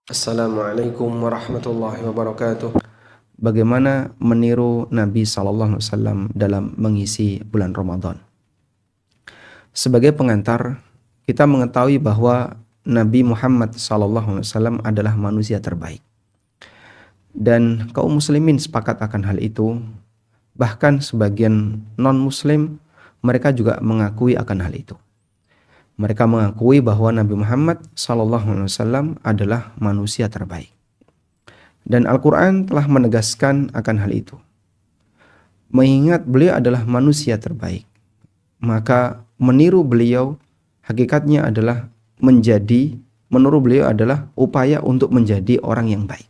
Assalamualaikum warahmatullahi wabarakatuh. Bagaimana meniru Nabi SAW dalam mengisi bulan Ramadan. Sebagai pengantar, kita mengetahui bahwa Nabi Muhammad SAW adalah manusia terbaik. Dan kaum muslimin sepakat akan hal itu. Bahkan sebagian non-muslim mereka juga mengakui akan hal itu. Mereka mengakui bahwa Nabi Muhammad SAW adalah manusia terbaik. Dan Al-Quran telah menegaskan akan hal itu. Mengingat beliau adalah manusia terbaik, maka meniru beliau hakikatnya adalah meniru beliau adalah upaya untuk menjadi orang yang baik.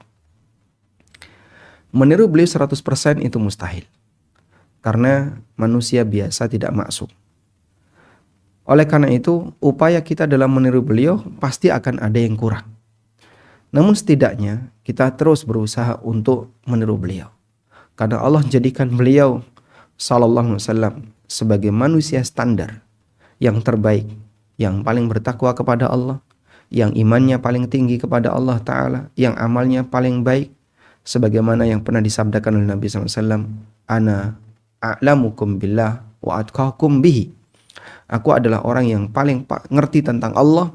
Meniru beliau 100% itu mustahil. Karena manusia biasa tidak maksum. Oleh karena itu, upaya kita dalam meniru beliau pasti akan ada yang kurang. Namun setidaknya kita terus berusaha untuk meniru beliau. Karena Allah jadikan beliau sallallahu alaihi wasallam sebagai manusia standar yang terbaik, yang paling bertakwa kepada Allah, yang imannya paling tinggi kepada Allah Ta'ala, yang amalnya paling baik. Sebagaimana yang pernah disabdakan oleh Nabi SAW, Ana a'lamukum billah wa atqakum bihi. Aku adalah orang yang paling ngerti tentang Allah.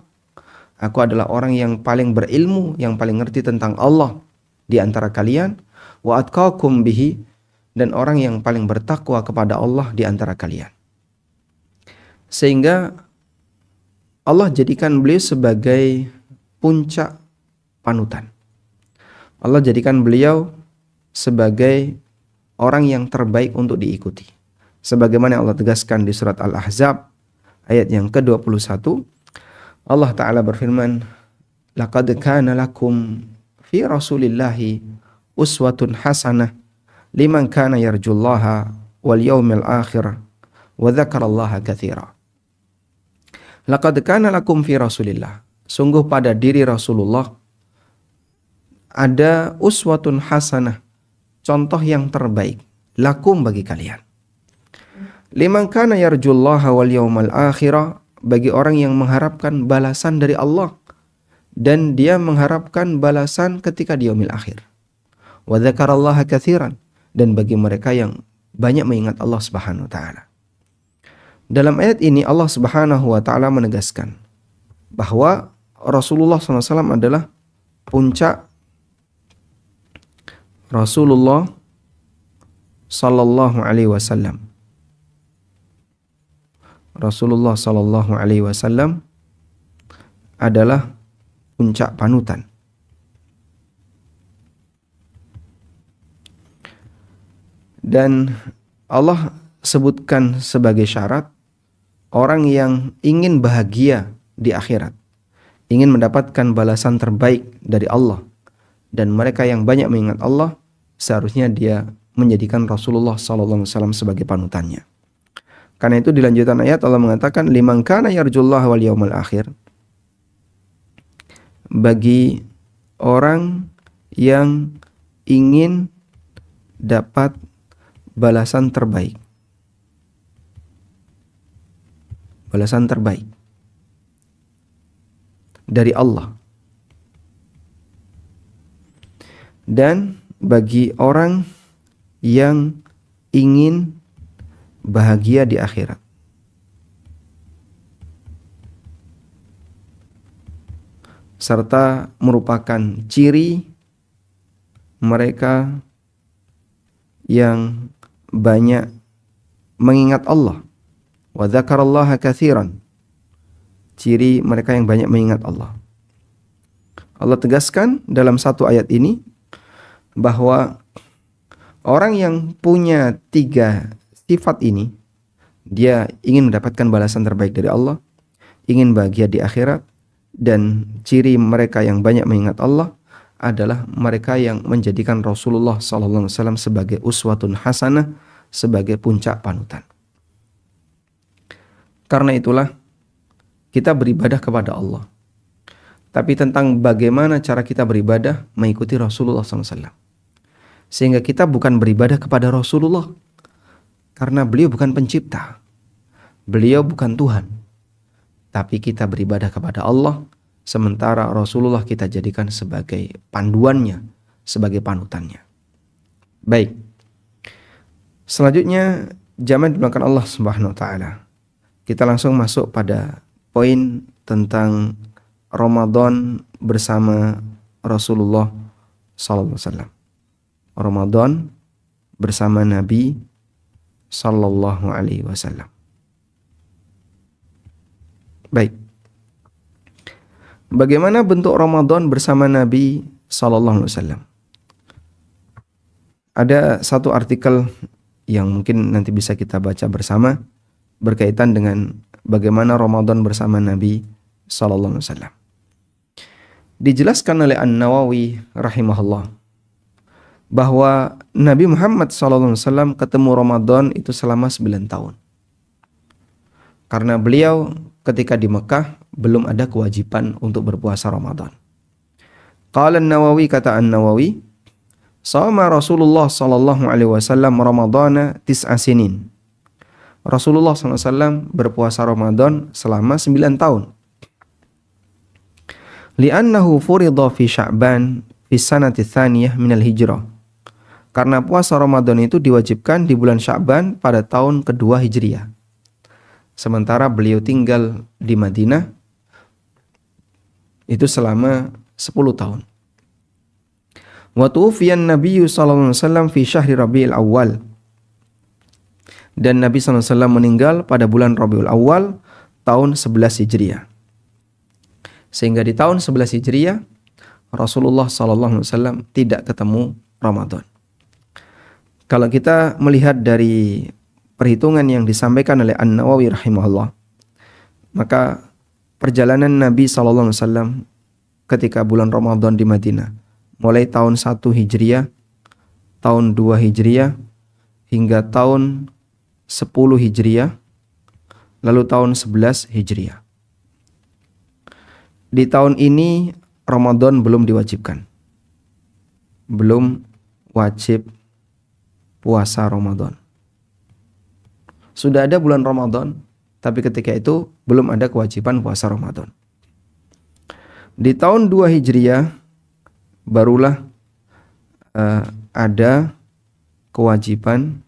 Aku adalah orang yang paling berilmu, yang paling ngerti tentang Allah di antara kalian. Wa atqakum bihi, dan orang yang paling bertakwa kepada Allah di antara kalian. Sehingga Allah jadikan beliau sebagai puncak panutan. Allah jadikan beliau sebagai orang yang terbaik untuk diikuti. Sebagaimana Allah tegaskan di surat Al-Ahzab ayat yang ke-21, Allah Ta'ala berfirman, Laqad kana lakum fi rasulillahi uswatun hasanah liman kana yarjullaha wal yawmil akhir wa dzakarallaha katsira. Laqad kana lakum fi rasulillah. Sungguh pada diri Rasulullah ada uswatun hasanah, contoh yang terbaik, lakum bagi kalian. Liman kana yarjullaha wal yawmal akhirah, bagi orang yang mengharapkan balasan dari Allah dan dia mengharapkan balasan ketika di yaumil akhir. Wa dzakarallaha katsiran, dan bagi mereka yang banyak mengingat Allah Subhanahu wa taala. Dalam ayat ini Allah Subhanahu wa taala menegaskan bahwa Rasulullah SAW adalah puncak. Rasulullah sallallahu alaihi wasallam adalah puncak panutan. Dan Allah sebutkan sebagai syarat orang yang ingin bahagia di akhirat, ingin mendapatkan balasan terbaik dari Allah, dan mereka yang banyak mengingat Allah, seharusnya dia menjadikan Rasulullah SAW sebagai panutannya. Karena itu di lanjutan ayat Allah mengatakan, liman kana yarjullaha wal yawmal akhir, bagi orang yang ingin dapat balasan terbaik. Balasan terbaik dari Allah. Dan bagi orang yang ingin bahagia di akhirat. Serta merupakan ciri mereka yang banyak mengingat Allah. Wa dzakarallaha katsiran. Ciri mereka yang banyak mengingat Allah. Allah tegaskan dalam satu ayat ini bahwa orang yang punya 3 sifat ini, dia ingin mendapatkan balasan terbaik dari Allah, ingin bahagia di akhirat, dan ciri mereka yang banyak mengingat Allah adalah mereka yang menjadikan Rasulullah SAW sebagai uswatun hasanah, sebagai puncak panutan. Karena itulah kita beribadah kepada Allah. Tapi tentang bagaimana cara kita beribadah mengikuti Rasulullah SAW. Sehingga kita bukan beribadah kepada Rasulullah, karena beliau bukan pencipta, beliau bukan Tuhan. Tapi kita beribadah kepada Allah sementara Rasulullah kita jadikan sebagai panduannya, sebagai panutannya. Baik. Selanjutnya, jamaah dimulakan Allah Subhanahu wa taala. Kita langsung masuk pada poin tentang Ramadan bersama Rasulullah sallallahu alaihi wasallam. Ramadan bersama Nabi sallallahu alaihi wasallam. Baik. Bagaimana bentuk Ramadan bersama Nabi sallallahu alaihi wasallam? Ada satu artikel yang mungkin nanti bisa kita baca bersama berkaitan dengan bagaimana Ramadan bersama Nabi sallallahu alaihi wasallam. Dijelaskan oleh An-Nawawi rahimahullah bahwa Nabi Muhammad sallallahu alaihi wasallam ketemu Ramadan itu selama 9 tahun. Karena beliau ketika di Mekah belum ada kewajiban untuk berpuasa Ramadan. Qala An-Nawawi, kata An-Nawawi, sama Rasulullah sallallahu alaihi wasallam Ramadana 9 sinin. Rasulullah sallallahu alaihi wasallam berpuasa Ramadan selama 9 tahun. Li'annahu furidha fi Sya'ban fi sanati tsaniyah minal hijrah. Karena puasa Ramadan itu diwajibkan di bulan Sya'ban pada tahun kedua Hijriah. Sementara beliau tinggal di Madinah itu selama 10 tahun. Wa tuwfiyan Nabiyyu sallallahu alaihi wasallam fi syahri Rabiul Awwal. Dan Nabi sallallahu alaihi wasallam meninggal pada bulan Rabiul Awal tahun 11 Hijriah. Sehingga di tahun 11 Hijriah Rasulullah sallallahu alaihi wasallam tidak ketemu Ramadan. Kalau kita melihat dari perhitungan yang disampaikan oleh An-Nawawi rahimahullah, maka perjalanan Nabi sallallahu alaihi wasallam ketika bulan Ramadan di Madinah mulai tahun 1 Hijriah, tahun 2 Hijriah hingga tahun 10 Hijriah, lalu tahun 11 Hijriah. Di tahun ini Ramadan belum diwajibkan. Belum wajib puasa Ramadan. Sudah ada bulan Ramadan, tapi ketika itu belum ada kewajiban puasa Ramadan. Di tahun 2 Hijriah barulah ada kewajiban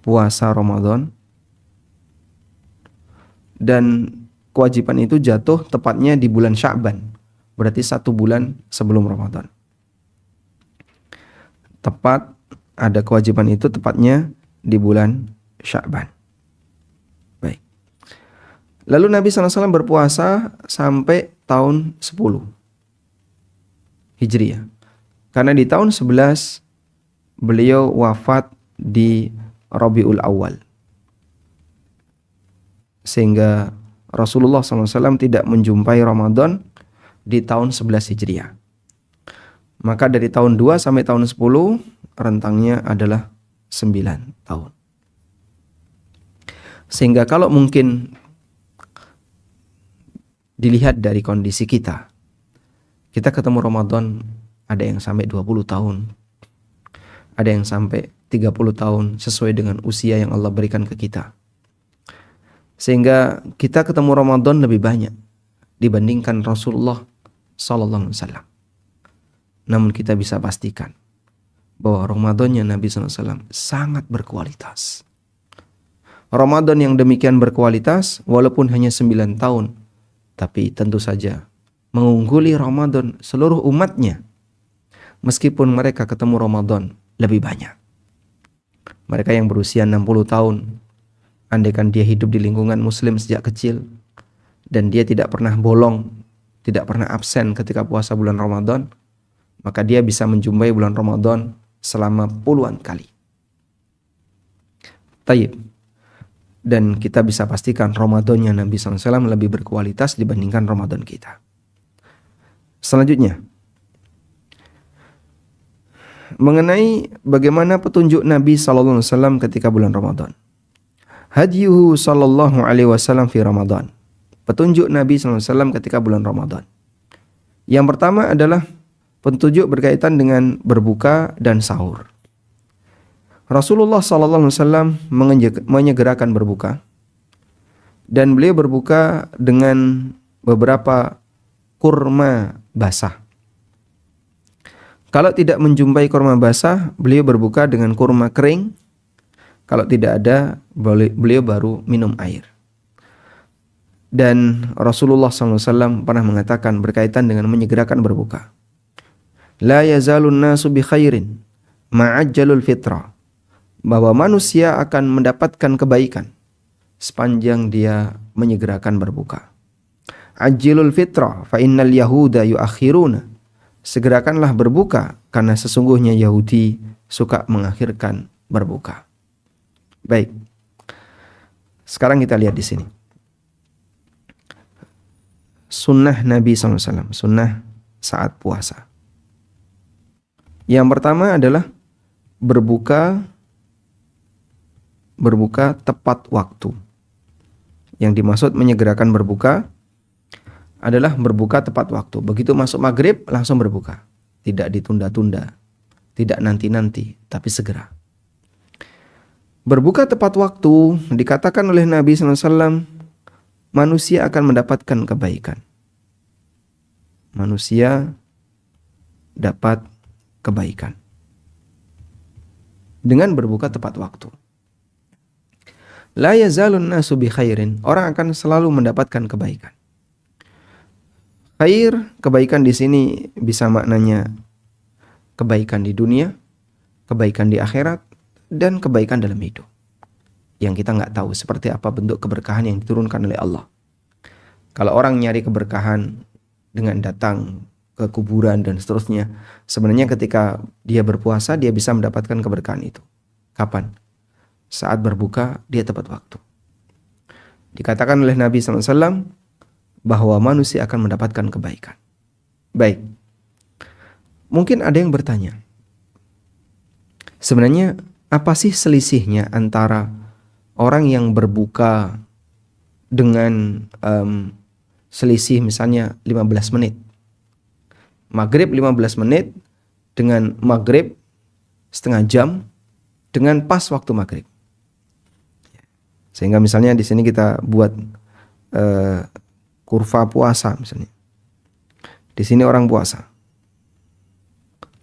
puasa Ramadan, dan kewajiban itu jatuh tepatnya di bulan Sya'ban, berarti 1 bulan sebelum Ramadan. Tepat ada kewajiban itu tepatnya di bulan Sya'ban. Baik. Lalu Nabi SAW berpuasa sampai tahun 10 Hijriah. Karena di tahun 11 beliau wafat di Rabiul Awal. Sehingga Rasulullah SAW tidak menjumpai Ramadan di tahun 11 Hijriah. Maka dari tahun 2 sampai tahun 10 rentangnya adalah 9 tahun. Sehingga kalau mungkin dilihat dari kondisi kita ketemu Ramadan ada yang sampai 20 tahun, ada yang sampai 30 tahun sesuai dengan usia yang Allah berikan ke kita. Sehingga kita ketemu Ramadan lebih banyak dibandingkan Rasulullah sallallahu alaihi wasallam. Namun kita bisa pastikan bahwa Ramadannya Nabi sallallahu alaihi wasallam sangat berkualitas. Ramadan yang demikian berkualitas walaupun hanya 9 tahun, tapi tentu saja mengungguli Ramadan seluruh umatnya. Meskipun mereka ketemu Ramadan lebih banyak. Mereka yang berusia 60 tahun, andaikan dia hidup di lingkungan muslim sejak kecil dan dia tidak pernah bolong, tidak pernah absen ketika puasa bulan Ramadan, maka dia bisa menjumpai bulan Ramadan selama puluhan kali. Taib. Dan kita bisa pastikan Ramadannya Nabi SAW lebih berkualitas dibandingkan Ramadan kita. Selanjutnya, mengenai bagaimana petunjuk Nabi SAW ketika bulan Ramadan. Hadiyuhu sallallahu alaihi wasallam fi Ramadan. Petunjuk Nabi SAW ketika bulan Ramadan. Yang pertama adalah petunjuk berkaitan dengan berbuka dan sahur. Rasulullah SAW menyegerakan berbuka, dan beliau berbuka dengan beberapa kurma basah. Kalau tidak menjumpai kurma basah, beliau berbuka dengan kurma kering. Kalau tidak ada, beliau baru minum air. Dan Rasulullah SAW pernah mengatakan berkaitan dengan menyegerakan berbuka. La yazalun nasu bi khairin ma'ajjalul fitrah. Bahwa manusia akan mendapatkan kebaikan sepanjang dia menyegerakan berbuka. Ajilul fitrah fa innal yahuda yuakhiruna. Segerakanlah berbuka karena sesungguhnya Yahudi suka mengakhirkan berbuka. Baik. Sekarang kita lihat di sini. Sunnah Nabi SAW, sunnah saat puasa. Yang pertama adalah berbuka tepat waktu. Yang dimaksud menyegerakan berbuka adalah berbuka tepat waktu. Begitu masuk maghrib langsung berbuka. Tidak ditunda-tunda, tidak nanti-nanti, tapi segera. Berbuka tepat waktu dikatakan oleh Nabi SAW, manusia akan mendapatkan kebaikan. Manusia dapat kebaikan dengan berbuka tepat waktu. La yazalun nasu bi khairin. Orang akan selalu mendapatkan kebaikan. Khair, kebaikan di sini bisa maknanya kebaikan di dunia, kebaikan di akhirat, dan kebaikan dalam hidup. Yang kita nggak tahu seperti apa bentuk keberkahan yang diturunkan oleh Allah. Kalau orang nyari keberkahan dengan datang ke kuburan dan seterusnya, sebenarnya ketika dia berpuasa dia bisa mendapatkan keberkahan itu. Kapan? Saat berbuka dia tepat waktu. Dikatakan oleh Nabi SAW bahwa manusia akan mendapatkan kebaikan. Baik. Mungkin ada yang bertanya, sebenarnya apa sih selisihnya antara orang yang berbuka dengan selisih misalnya 15 menit. Maghrib 15 menit dengan maghrib setengah jam dengan pas waktu maghrib. Sehingga misalnya di sini kita buat kurva puasa misalnya. Di sini orang puasa.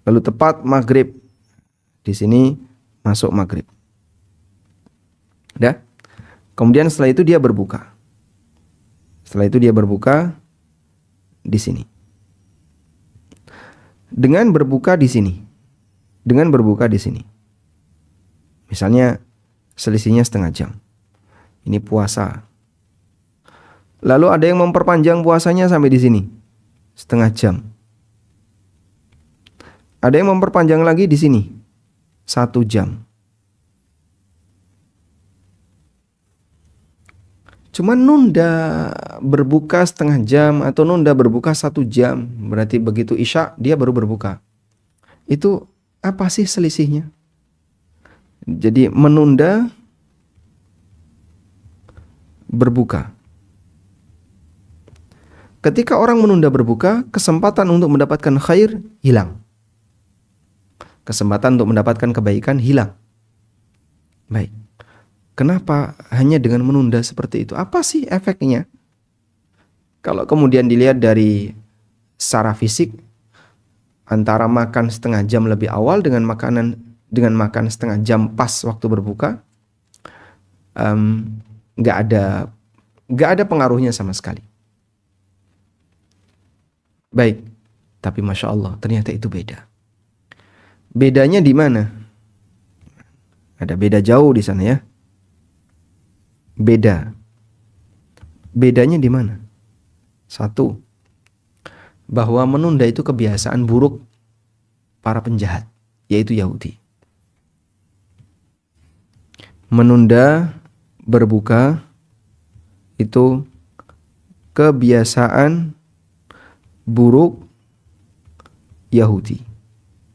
Lalu tepat maghrib. Di sini masuk maghrib. Udah? Kemudian setelah itu dia berbuka. Setelah itu dia berbuka di sini. Dengan berbuka di sini. Dengan berbuka di sini. Misalnya selisihnya setengah jam. Ini puasa. Lalu ada yang memperpanjang puasanya sampai di sini. Setengah jam. Ada yang memperpanjang lagi di sini. 1 jam. Cuma nunda berbuka setengah jam atau nunda berbuka 1 jam. Berarti begitu Isya dia baru berbuka. Itu apa sih selisihnya? Jadi menunda berbuka. Ketika orang menunda berbuka, kesempatan untuk mendapatkan khair hilang. Kesempatan untuk mendapatkan kebaikan hilang. Baik. Kenapa hanya dengan menunda seperti itu? Apa sih efeknya? Kalau kemudian dilihat dari secara fisik, antara makan setengah jam lebih awal dengan makan setengah jam pas waktu berbuka, nggak ada pengaruhnya sama sekali. Baik, tapi Masya Allah ternyata itu beda. Bedanya di mana? Ada beda jauh di sana ya. Bedanya di mana? 1, bahwa menunda itu kebiasaan buruk para penjahat, yaitu Yahudi. Menunda berbuka itu kebiasaan buruk Yahudi.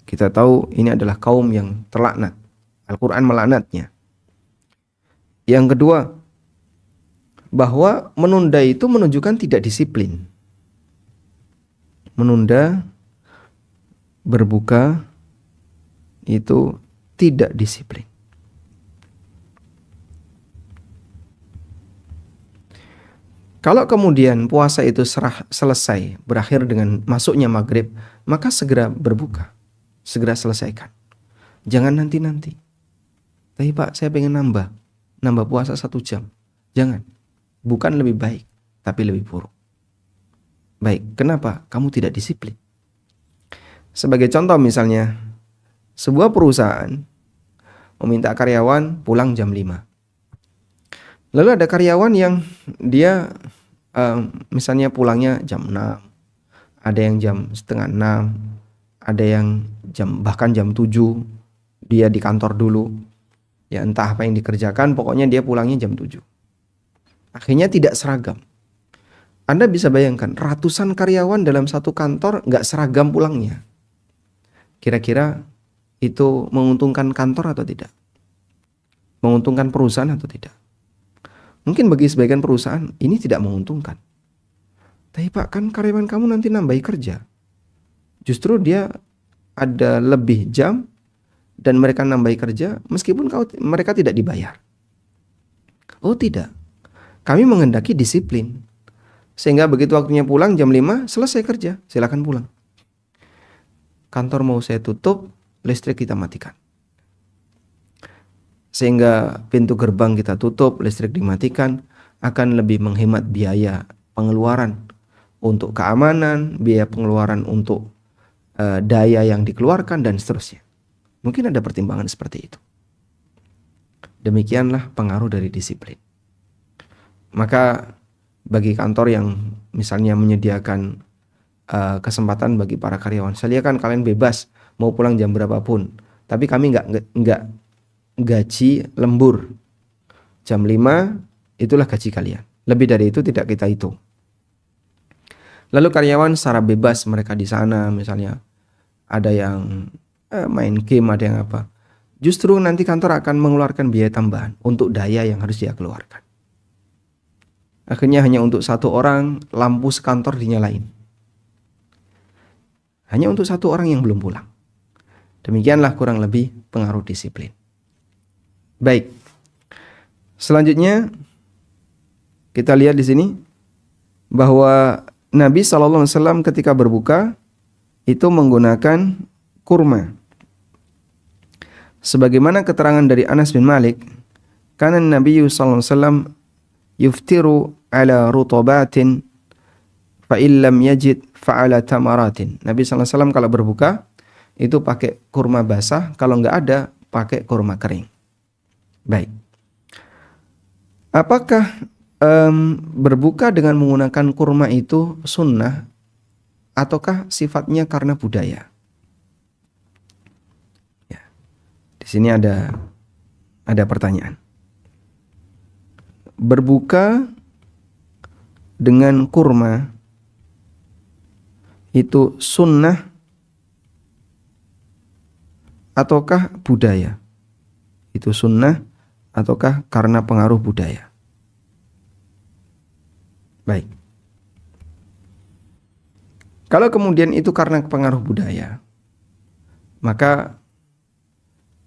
Kita tahu ini adalah kaum yang terlaknat. Al-Quran melaknatnya. Yang kedua, bahwa menunda itu menunjukkan tidak disiplin. Menunda berbuka itu tidak disiplin. Kalau kemudian puasa itu selesai, berakhir dengan masuknya maghrib, maka segera berbuka, segera selesaikan. Jangan nanti-nanti. Tapi Pak, saya pengen nambah puasa 1 jam. Jangan, bukan lebih baik, tapi lebih buruk. Baik, kenapa? Kamu tidak disiplin. Sebagai contoh misalnya, sebuah perusahaan meminta karyawan pulang jam 5. Lalu ada karyawan yang dia misalnya pulangnya jam 6, ada yang jam setengah 6, ada yang bahkan jam 7, dia di kantor dulu. Ya entah apa yang dikerjakan, pokoknya dia pulangnya jam 7. Akhirnya tidak seragam. Anda bisa bayangkan, ratusan karyawan dalam satu kantor nggak seragam pulangnya. Kira-kira itu menguntungkan kantor atau tidak? Menguntungkan perusahaan atau tidak? Mungkin bagi sebagian perusahaan ini tidak menguntungkan. Tapi Pak, kan karyawan kamu nanti nambahi kerja. Justru dia ada lebih jam dan mereka nambahi kerja meskipun mereka tidak dibayar. Oh tidak. Kami menghendaki disiplin. Sehingga begitu waktunya pulang jam 5 selesai kerja, silakan pulang. Kantor mau saya tutup, listrik kita matikan. Sehingga pintu gerbang kita tutup, listrik dimatikan, akan lebih menghemat biaya pengeluaran untuk keamanan, biaya pengeluaran untuk daya yang dikeluarkan dan seterusnya. Mungkin ada pertimbangan seperti itu. Demikianlah pengaruh dari disiplin. Maka bagi kantor yang misalnya menyediakan kesempatan bagi para karyawan, silakan kalian bebas mau pulang jam berapapun, tapi kami nggak gaji lembur. Jam 5 itulah gaji kalian. Lebih dari itu tidak kita hitung. Lalu karyawan secara bebas mereka di sana, misalnya ada yang main game, ada yang apa. Justru nanti kantor akan mengeluarkan biaya tambahan untuk daya yang harus dia keluarkan. Akhirnya hanya untuk 1 orang lampu sekantor dinyalain. Hanya untuk 1 orang yang belum pulang. Demikianlah kurang lebih pengaruh disiplin. Baik. Selanjutnya kita lihat di sini bahwa Nabi SAW ketika berbuka itu menggunakan kurma. Sebagaimana keterangan dari Anas bin Malik, kana Nabi SAW yuftiru ala rutabatin fa illam yajid fa ala tamaratin. Nabi SAW kalau berbuka itu pakai kurma basah, kalau enggak ada pakai kurma kering. Baik. Apakah berbuka dengan menggunakan kurma itu sunnah ataukah sifatnya karena budaya? Ya. Di sini ada pertanyaan. Berbuka dengan kurma itu sunnah ataukah budaya? Itu sunnah ataukah karena pengaruh budaya? Baik. Kalau kemudian itu karena pengaruh budaya, maka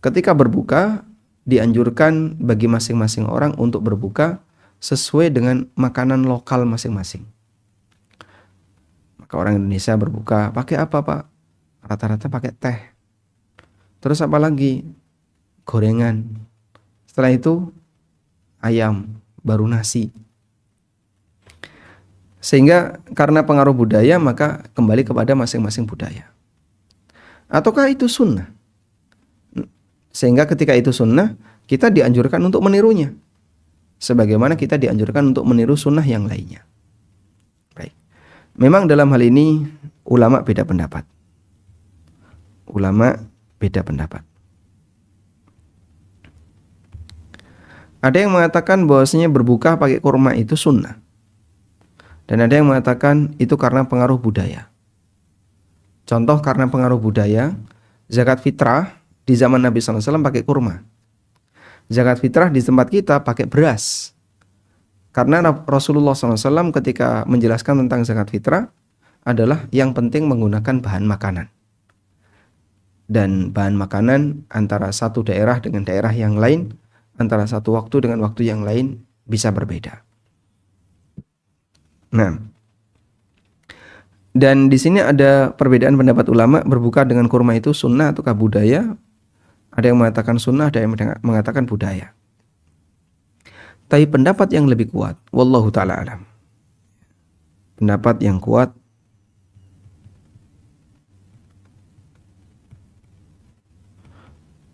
ketika berbuka dianjurkan bagi masing-masing orang untuk berbuka sesuai dengan makanan lokal masing-masing. Maka orang Indonesia berbuka pakai apa, Pak? Rata-rata pakai teh. Terus apa lagi? Gorengan. Setelah itu ayam, baru nasi. Sehingga karena pengaruh budaya maka kembali kepada masing-masing budaya. Ataukah itu sunnah? Sehingga ketika itu sunnah, kita dianjurkan untuk menirunya. Sebagaimana kita dianjurkan untuk meniru sunnah yang lainnya. Baik. Memang dalam hal ini ulama beda pendapat. Ulama beda pendapat. Ada yang mengatakan bahwasanya berbuka pakai kurma itu sunnah. Dan ada yang mengatakan itu karena pengaruh budaya. Contoh karena pengaruh budaya, zakat fitrah di zaman Nabi SAW pakai kurma. Zakat fitrah di tempat kita pakai beras. Karena Rasulullah SAW ketika menjelaskan tentang zakat fitrah adalah yang penting menggunakan bahan makanan. Dan bahan makanan antara satu daerah dengan daerah yang lain, antara satu waktu dengan waktu yang lain bisa berbeda. Nah, dan di sini ada perbedaan pendapat ulama, berbuka dengan kurma itu sunnah ataukah budaya. Ada yang mengatakan sunnah, ada yang mengatakan budaya. Tapi pendapat yang lebih kuat, wallahu ta'ala alam, pendapat yang kuat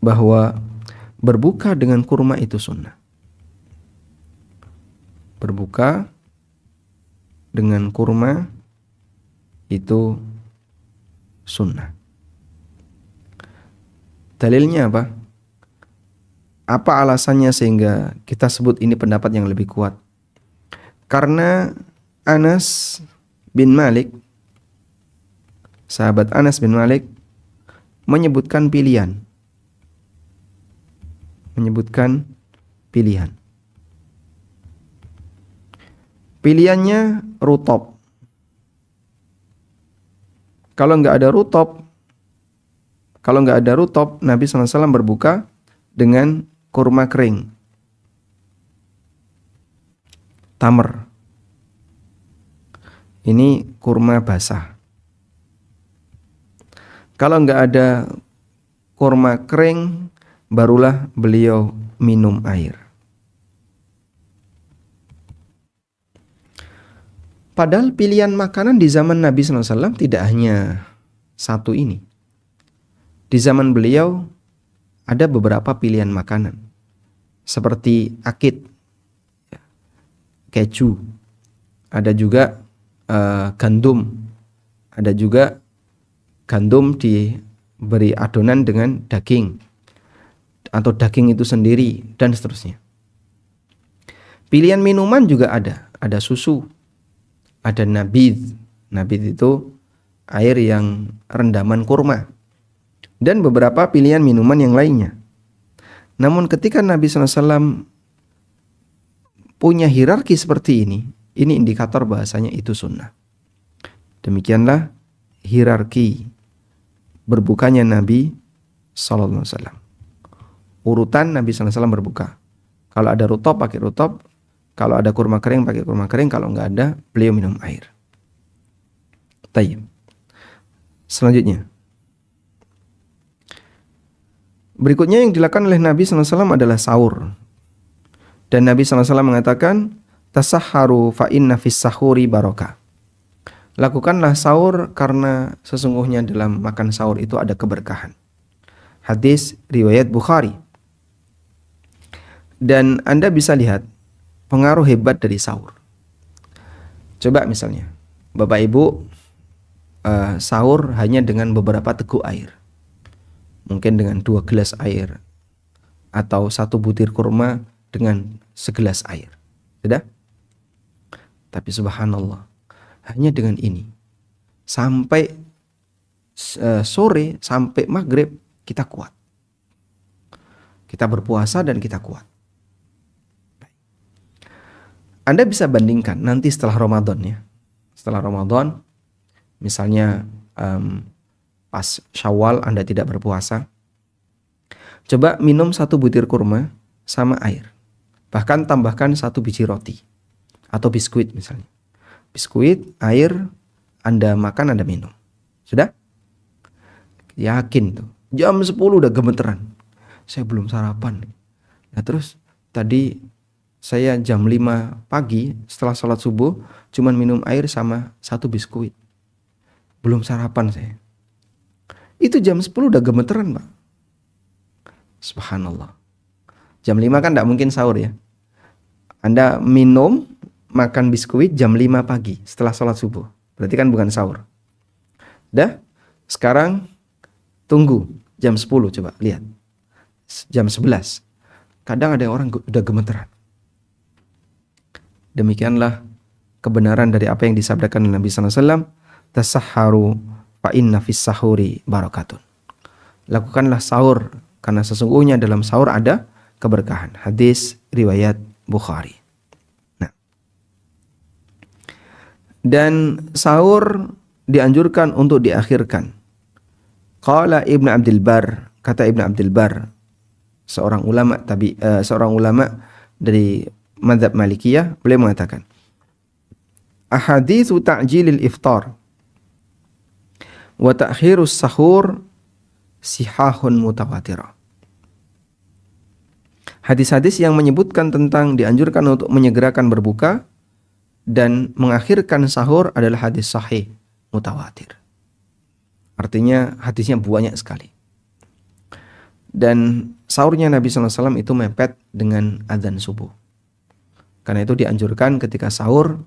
bahwa berbuka dengan kurma itu sunnah. Berbuka dengan kurma itu sunnah. Dalilnya apa? Apa alasannya sehingga kita sebut ini pendapat yang lebih kuat? Karena Anas bin Malik, sahabat Anas bin Malik, menyebutkan pilihan. Pilihannya rutob. Kalau nggak ada rutob, Nabi SAW berbuka dengan kurma kering, tamr. Ini kurma basah. Kalau nggak ada kurma kering, barulah beliau minum air. Padahal pilihan makanan di zaman Nabi SAW tidak hanya satu ini. Di zaman beliau ada beberapa pilihan makanan. Seperti akid, keju, ada juga gandum. Ada juga gandum diberi adonan dengan daging, atau daging itu sendiri, dan seterusnya. Pilihan minuman juga ada susu, ada nabidh. Nabidh itu air yang rendaman kurma, dan beberapa pilihan minuman yang lainnya. Namun ketika Nabi SAW punya hierarki seperti ini indikator bahasanya itu sunnah. Demikianlah hierarki berbukanya Nabi SAW. Urutan Nabi SAW berbuka. Kalau ada rutob pakai rutob, kalau ada kurma kering pakai kurma kering, kalau nggak ada beliau minum air. Tayyib. Selanjutnya, berikutnya yang dilakukan oleh Nabi SAW adalah sahur. Dan Nabi SAW mengatakan, tasahharu fa inna fis sahuri barokah. Lakukanlah sahur karena sesungguhnya dalam makan sahur itu ada keberkahan. Hadis riwayat Bukhari. Dan Anda bisa lihat pengaruh hebat dari sahur. Coba misalnya, Bapak Ibu sahur hanya dengan beberapa teguk air. Mungkin dengan 2 gelas air. Atau 1 butir kurma dengan segelas air. Sudah? Tapi subhanallah, hanya dengan ini sampai sore, sampai maghrib kita kuat. Kita berpuasa dan kita kuat. Anda bisa bandingkan nanti setelah Ramadan ya. Setelah Ramadan, misalnya pas Syawal Anda tidak berpuasa, coba minum 1 butir kurma sama air. Bahkan tambahkan 1 biji roti atau biskuit misalnya. Biskuit, air, Anda makan, Anda minum. Sudah? Yakin tuh. Jam 10 udah gemeteran. Saya belum sarapan. Nah terus tadi saya jam 5 pagi setelah sholat subuh cuman minum air sama 1 biskuit. Belum sarapan saya. Itu jam 10 udah gemeteran, Pak. Subhanallah. Jam 5 kan tidak mungkin sahur ya. Anda minum, makan biskuit jam 5 pagi setelah sholat subuh. Berarti kan bukan sahur. Dah, sekarang tunggu jam 10 coba lihat. Jam 11. Kadang ada orang udah gemeteran. Demikianlah kebenaran dari apa yang disabdakan Nabi SAW. Tasahharu fa inna fis sahuri barakatun. Lakukanlah sahur karena sesungguhnya dalam sahur ada keberkahan. Hadis riwayat Bukhari. Nah, dan sahur dianjurkan untuk diakhirkan. Qala Ibnu Abdul Bar, kata Ibnu Abdul Bar, seorang ulama dari mazhab Malikiyah, beliau mengatakan, ahaditsu ta'jilil iftar wa ta'khirus sahur sihahun mutawatirah. Hadis-hadis yang menyebutkan tentang dianjurkan untuk menyegerakan berbuka dan mengakhirkan sahur adalah hadis sahih mutawatir. Artinya hadisnya banyak sekali. Dan sahurnya Nabi SAW itu mepet dengan adzan subuh. Karena itu dianjurkan ketika sahur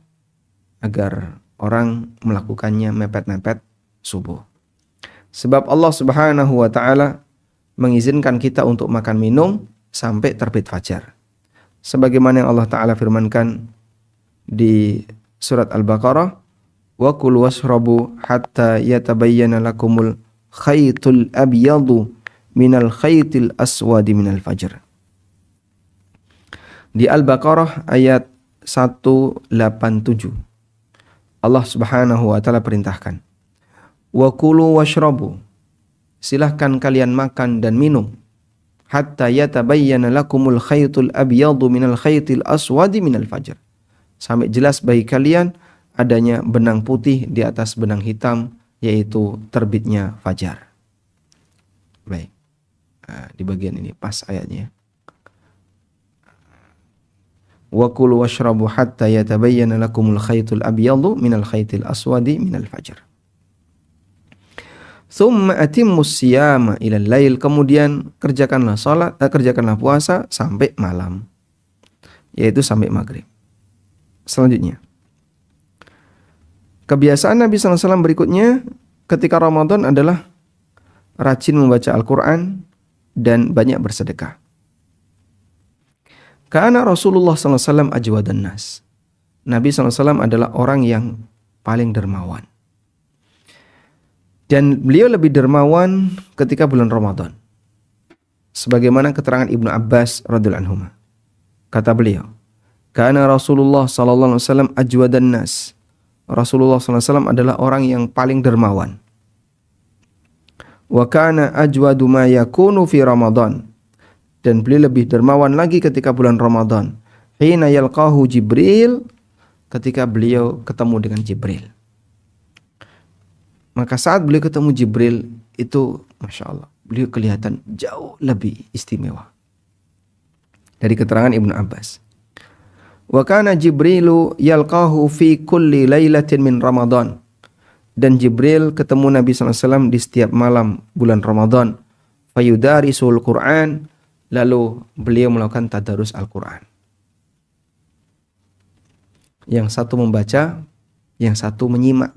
agar orang melakukannya mepet-mepet subuh. Sebab Allah Subhanahu wa taala mengizinkan kita untuk makan minum sampai terbit fajar. Sebagaimana yang Allah taala firmankan di surat Al-Baqarah, wa kulu washrabu hatta yatabayyana lakumul khaytul abyadu minal khaytil aswadi minal fajr. Di Al-Baqarah ayat 187 Allah Subhanahu wa taala perintahkan, wa kulu washrabu, silahkan kalian makan dan minum, hatta yatabayyana lakumul khaytul abyadu minal khaytil aswadi minal fajr, sampai jelas bagi kalian adanya benang putih di atas benang hitam, yaitu terbitnya fajar. Baik, di bagian ini pas ayatnya. Wa kulu washrabu hatta yatabayyana lakumul khaytul abyadu minal khaytil aswadi minal fajr. Tsumma atimmus siyama ilal lail, kemudian kerjakanlah puasa sampai malam, yaitu sampai maghrib. Selanjutnya, kebiasaan Nabi SAW berikutnya ketika Ramadan adalah rajin membaca Al-Quran dan banyak bersedekah. Karena Rasulullah SAW ajwadan nas, Nabi SAW adalah orang yang paling dermawan. Dan beliau lebih dermawan ketika bulan Ramadan. Sebagaimana keterangan Ibnu Abbas radhiyallahu anhu. Kata beliau, "Kana Rasulullah sallallahu alaihi wasallam ajwadan nas." Rasulullah sallallahu alaihi wasallam adalah orang yang paling dermawan. Wa kana ajwadu ma yakunu fi Ramadan. Dan beliau lebih dermawan lagi ketika bulan Ramadan. Hina yalqahu Jibril, ketika beliau ketemu dengan Jibril. Maka saat beliau ketemu Jibril itu, Masya Allah, beliau kelihatan jauh lebih istimewa. Dari keterangan Ibnu Abbas. Wa kana Jibrilu yalqahu fi kulli lailatin min Ramadan. Dan Jibril ketemu Nabi SAW di setiap malam bulan Ramadan. Fayudarisul Quran. Lalu beliau melakukan tadarus Al-Quran. Yang satu membaca, yang satu menyimak.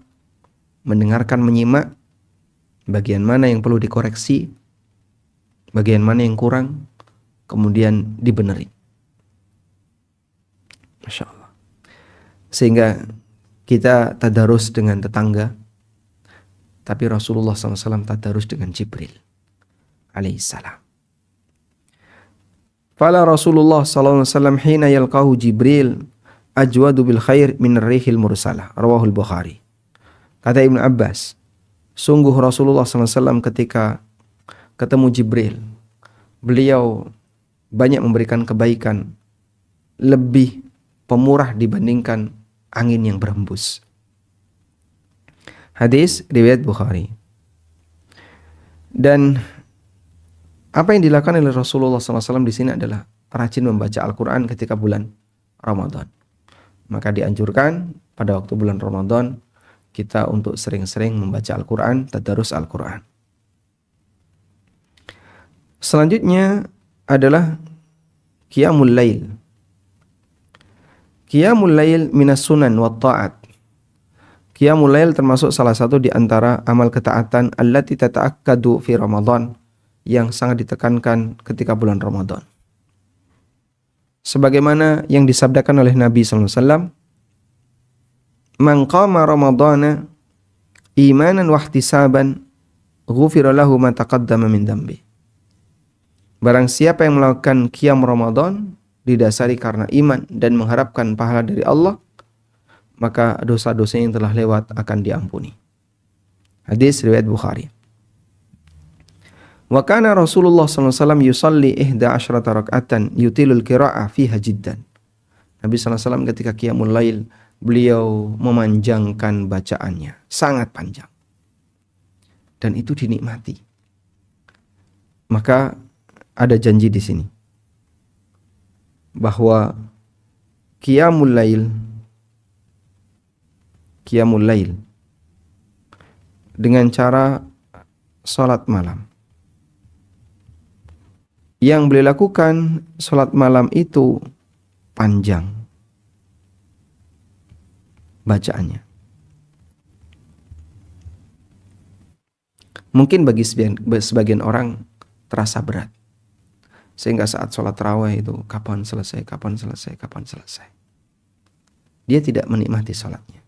Mendengarkan, menyimak bagian mana yang perlu dikoreksi, bagian mana yang kurang, kemudian dibenerin. Masya Allah. Sehingga kita tadarus dengan tetangga, tapi Rasulullah SAW tadarus dengan Jibril alaihissalam. Fala Rasulullah SAW hina yalqahu Jibril ajwadu bil khair min rihil mursalah. Rawahul Bukhari. Kata Ibnu Abbas, sungguh Rasulullah SAW ketika ketemu Jibril, beliau banyak memberikan kebaikan, lebih pemurah dibandingkan angin yang berhembus. Hadis riwayat Bukhari. Dan apa yang dilakukan oleh Rasulullah SAW di sini adalah rajin membaca Al-Quran ketika bulan Ramadan. Maka dianjurkan pada waktu bulan Ramadan kita untuk sering-sering membaca Al-Quran, tadarus Al-Quran. Selanjutnya adalah Qiyamul Lail. Qiyamul Lail minas sunan wa ta'at. Qiyamul Lail termasuk salah satu di antara amal ketaatan allati tata'akkadu fi Ramadan, yang sangat ditekankan ketika bulan Ramadan. Sebagaimana yang disabdakan oleh Nabi SAW, man qama ramadana imanan wa ihtisaban ghufira lahu ma taqaddama min dhanbi. Barang siapa yang melakukan qiyam Ramadan didasari karena iman dan mengharapkan pahala dari Allah, maka dosa-dosa yang telah lewat akan diampuni. Hadis riwayat Bukhari. Wa kana Rasulullah SAW yusalli 11 raka'atan yutilul qira'ah fiha jiddan. Nabi SAW ketika qiyamul lail beliau memanjangkan bacaannya, sangat panjang. Dan itu dinikmati. Maka ada janji di sini bahwa qiyamul lail dengan cara salat malam. Yang beliau lakukan salat malam itu panjang bacaannya. Mungkin bagi sebagian orang terasa berat. Sehingga saat sholat tarawih itu kapan selesai. Dia tidak menikmati sholatnya.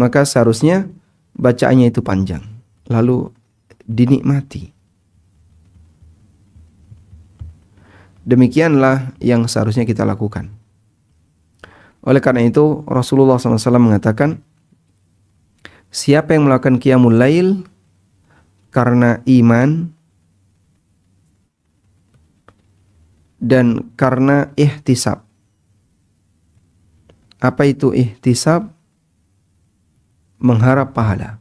Maka seharusnya bacaannya itu panjang. Lalu dinikmati. Demikianlah yang seharusnya kita lakukan. Oleh karena itu Rasulullah SAW mengatakan, siapa yang melakukan qiyamul lail karena iman dan karena ihtisab. Apa itu ihtisab? Mengharap pahala.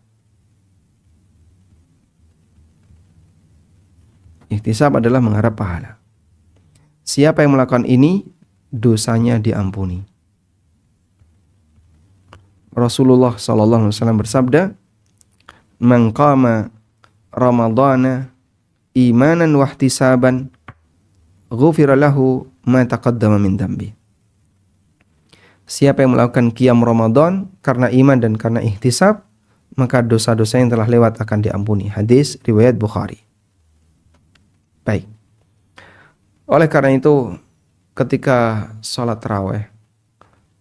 Ihtisab adalah mengharap pahala. Siapa yang melakukan ini, dosanya diampuni. Rasulullah SAW bersabda, "Man qama Ramadana imanan wahtisaban ghufira lahu ma taqaddama min dambi." Siapa yang melakukan qiyam Ramadan karena iman dan karena ihtisab, maka dosa-dosa yang telah lewat akan diampuni. Hadis riwayat Bukhari. Baik. Oleh karena itu, ketika sholat tarawih,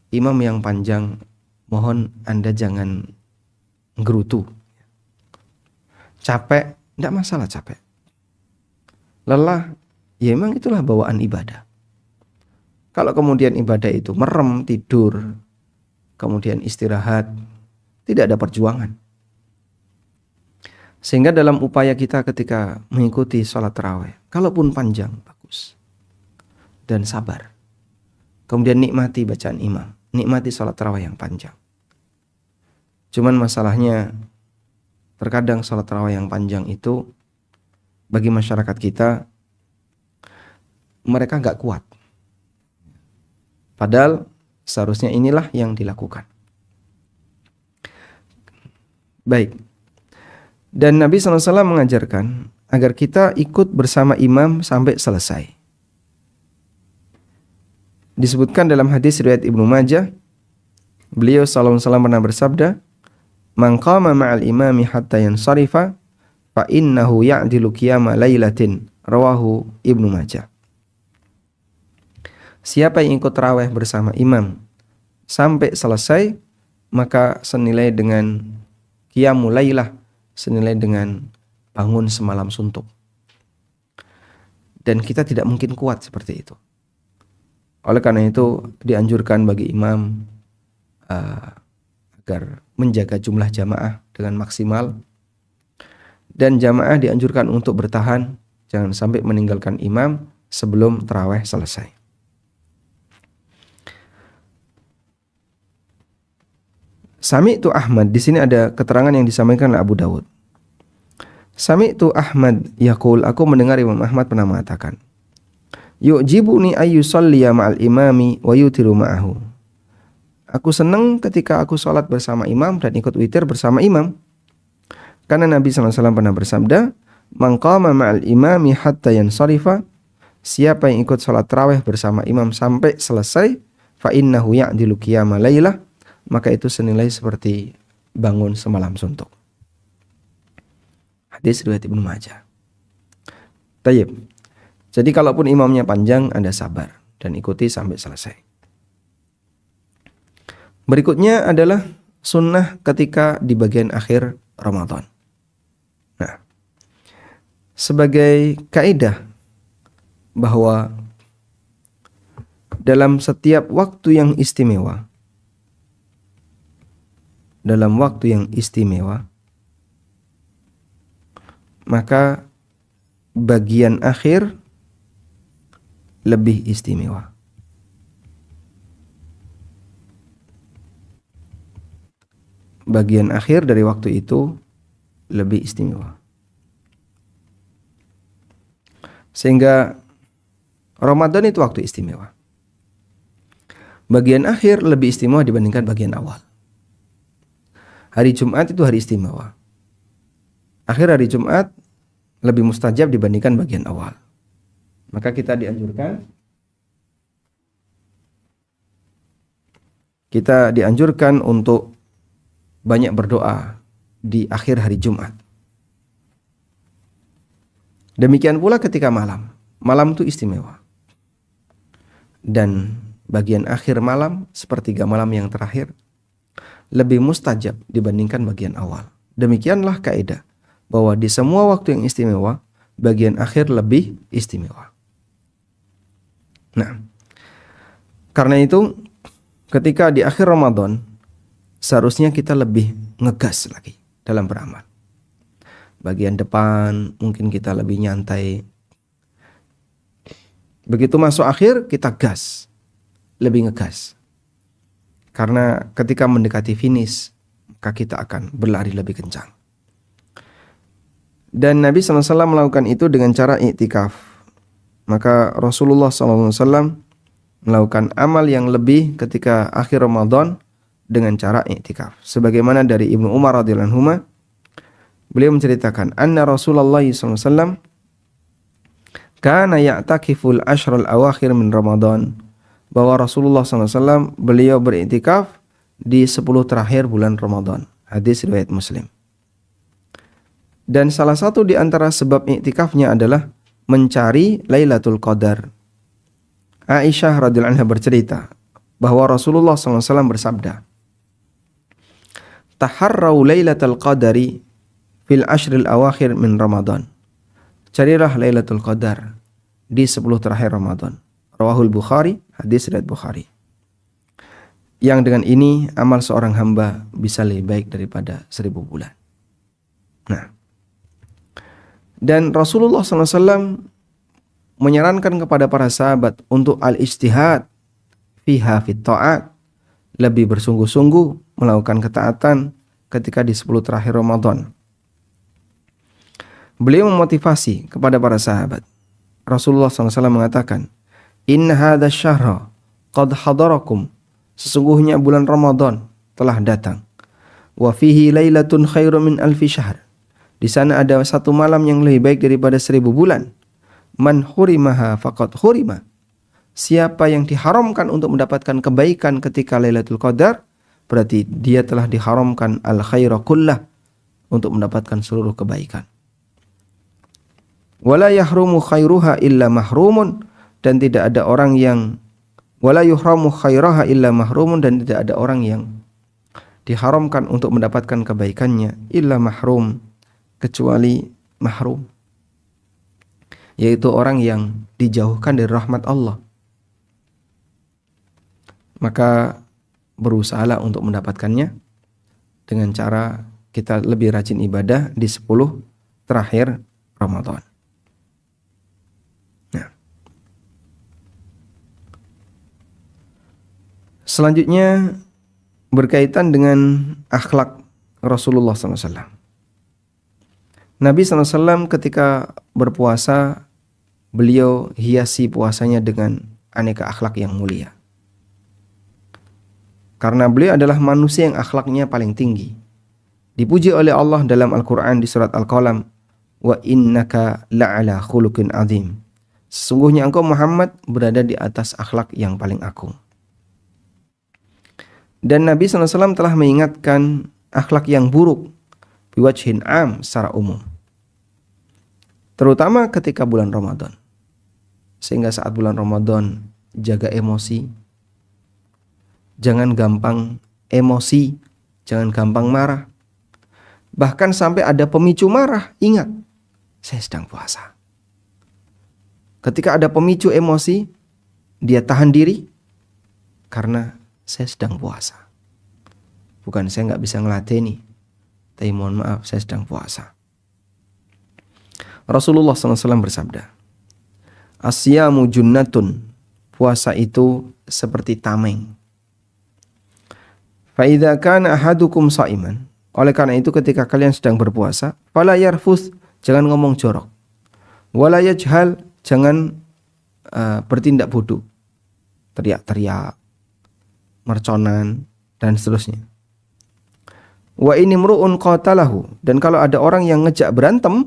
imam yang panjang, mohon Anda jangan gerutu. Capek, tidak masalah capek. Lelah, ya memang itulah bawaan ibadah. Kalau kemudian ibadah itu merem, tidur, kemudian istirahat, tidak ada perjuangan. Sehingga dalam upaya kita ketika mengikuti sholat tarawih, kalaupun panjang, bagus. Dan sabar. Kemudian nikmati bacaan imam, nikmati sholat tarawih yang panjang. Cuman masalahnya, terkadang sholat tarawih yang panjang itu, bagi masyarakat kita, mereka gak kuat. Padahal seharusnya inilah yang dilakukan. Baik. Dan Nabi SAW mengajarkan agar kita ikut bersama imam sampai selesai. Disebutkan dalam hadis riwayat Ibnu Majah, beliau SAW pernah bersabda, "Man qama ma'al imami hatta yansarifa fa innahu ya'dilu qiyama lailatin." Rawahu Ibnu Majah. Siapa yang ikut tarawih bersama imam sampai selesai, maka senilai dengan qiyamul lailah, senilai dengan bangun semalam suntuk. Dan kita tidak mungkin kuat seperti itu. Oleh karena itu dianjurkan bagi imam agar menjaga jumlah jamaah dengan maksimal. Dan jamaah dianjurkan untuk bertahan, jangan sampai meninggalkan imam sebelum tarawih selesai. Sami'tu Ahmad, di sini ada keterangan yang disampaikan oleh Abu Dawud. Sami'tu Ahmad yaqul, aku mendengar Imam Ahmad pernah mengatakan, yu'jibuni ayyusalliya ma'al imami wa yutiru ma'ahu. Aku senang ketika aku sholat bersama imam dan ikut witir bersama imam. Karena Nabi SAW pernah bersabda, "Man qama ma'al imami hatta yansarifa." Siapa yang ikut sholat tarawih bersama imam sampai selesai, fa innahu ya'dilu qiyama lailah, maka itu senilai seperti bangun semalam suntuk. Hadis riwayat Ibnu Majah. Tayyib. Jadi kalaupun imamnya panjang, Anda sabar dan ikuti sampai selesai. Berikutnya adalah sunnah ketika di bagian akhir Ramadan. Nah, sebagai kaidah bahwa dalam setiap waktu yang istimewa, maka bagian akhir lebih istimewa. bagian akhir dari waktu itu lebih istimewa. Sehingga Ramadan itu waktu istimewa. Bagian akhir lebih istimewa dibandingkan bagian awal. Hari Jumat itu hari istimewa. Akhir hari Jumat lebih mustajab dibandingkan bagian awal. Maka kita dianjurkan untuk banyak berdoa di akhir hari Jumat. Demikian pula ketika malam. Malam itu istimewa. Dan bagian akhir malam, sepertiga malam yang terakhir, lebih mustajab dibandingkan bagian awal. Demikianlah kaidah bahwa di semua waktu yang istimewa, bagian akhir lebih istimewa. Nah, karena itu ketika di akhir Ramadan, seharusnya kita lebih ngegas lagi dalam beramal. Bagian depan mungkin kita lebih nyantai. Begitu masuk akhir kita gas, lebih ngegas. Karena ketika mendekati finish, maka kita akan berlari lebih kencang. Dan Nabi SAW melakukan itu dengan cara i'tikaf. Maka Rasulullah SAW melakukan amal yang lebih ketika akhir Ramadan dengan cara i'tikaf. Sebagaimana dari Ibnu Umar radhiyallahu anhu, beliau menceritakan anna Rasulullah SAW kana ya'takiful ashrul awakhir min Ramadan, bahwa Rasulullah SAW beliau beriktikaf di 10 terakhir bulan Ramadan. Hadis riwayat Muslim. Dan salah satu di antara sebab iktikafnya adalah mencari Lailatul Qadar. Aisyah radhiyallahu anha bercerita bahwa Rasulullah SAW bersabda, "Taharrau Lailatul Qadari fil ashril awakhir min Ramadan." Carilah Lailatul Qadar di 10 terakhir Ramadan. Rawahul Bukhari, hadis riwayat Bukhari. Yang dengan ini amal seorang hamba bisa lebih baik daripada 1000 bulan. Nah, dan Rasulullah SAW menyarankan kepada para sahabat untuk al-ijtihad fiha fit ta'at, lebih bersungguh-sungguh melakukan ketaatan ketika di 10 terakhir Ramadan. Beliau memotivasi kepada para sahabat. Rasulullah SAW mengatakan, "Inna hadha syahra qad hadarakum." Sesungguhnya bulan Ramadan telah datang. Wa fihi lailatun khairum min alfi syahr. Di sana ada satu malam yang lebih baik daripada 1000 bulan. Man hurimaha faqad hurima. Siapa yang diharamkan untuk mendapatkan kebaikan ketika Lailatul Qadar, berarti dia telah diharamkan al khaira kullah, untuk mendapatkan seluruh kebaikan. Wala yahrumu khairuha illa mahrumun, dan tidak ada orang yang wala yuhramu khairaha illa mahrumun, dan tidak ada orang yang diharamkan untuk mendapatkan kebaikannya illa mahrum, kecuali mahrum, yaitu orang yang dijauhkan dari rahmat Allah. Maka berusahalah untuk mendapatkannya dengan cara kita lebih rajin ibadah di 10 terakhir Ramadan. Selanjutnya berkaitan dengan akhlak Rasulullah SAW. Nabi SAW ketika berpuasa, beliau hiasi puasanya dengan aneka akhlak yang mulia. Karena beliau adalah manusia yang akhlaknya paling tinggi. Dipuji oleh Allah dalam Al-Quran di surat Al-Qalam, "Wa innaka la'ala khuluqin azim." Sesungguhnya engkau Muhammad berada di atas akhlak yang paling agung. Dan Nabi SAW telah mengingatkan akhlak yang buruk biwajhin am, secara umum, terutama ketika bulan Ramadan. Sehingga saat bulan Ramadan jaga emosi, jangan gampang emosi, jangan gampang marah. Bahkan sampai ada pemicu marah, ingat, saya sedang puasa. Ketika ada pemicu emosi, dia tahan diri karena saya sedang puasa. Bukan saya nggak bisa ngeladeni, tapi mohon maaf, saya sedang puasa. Rasulullah SAW bersabda, "Asyamu junnatun." Puasa itu seperti tameng. Fa idza kana ahadukum sha'iman. Oleh karena itu ketika kalian sedang berpuasa, fala yarfus, jangan ngomong jorok. Wala yajhal, jangan bertindak bodoh. Teriak-teriak, merconan dan seterusnya. Wa ini mru'un qatalahu, dan kalau ada orang yang ngejak berantem,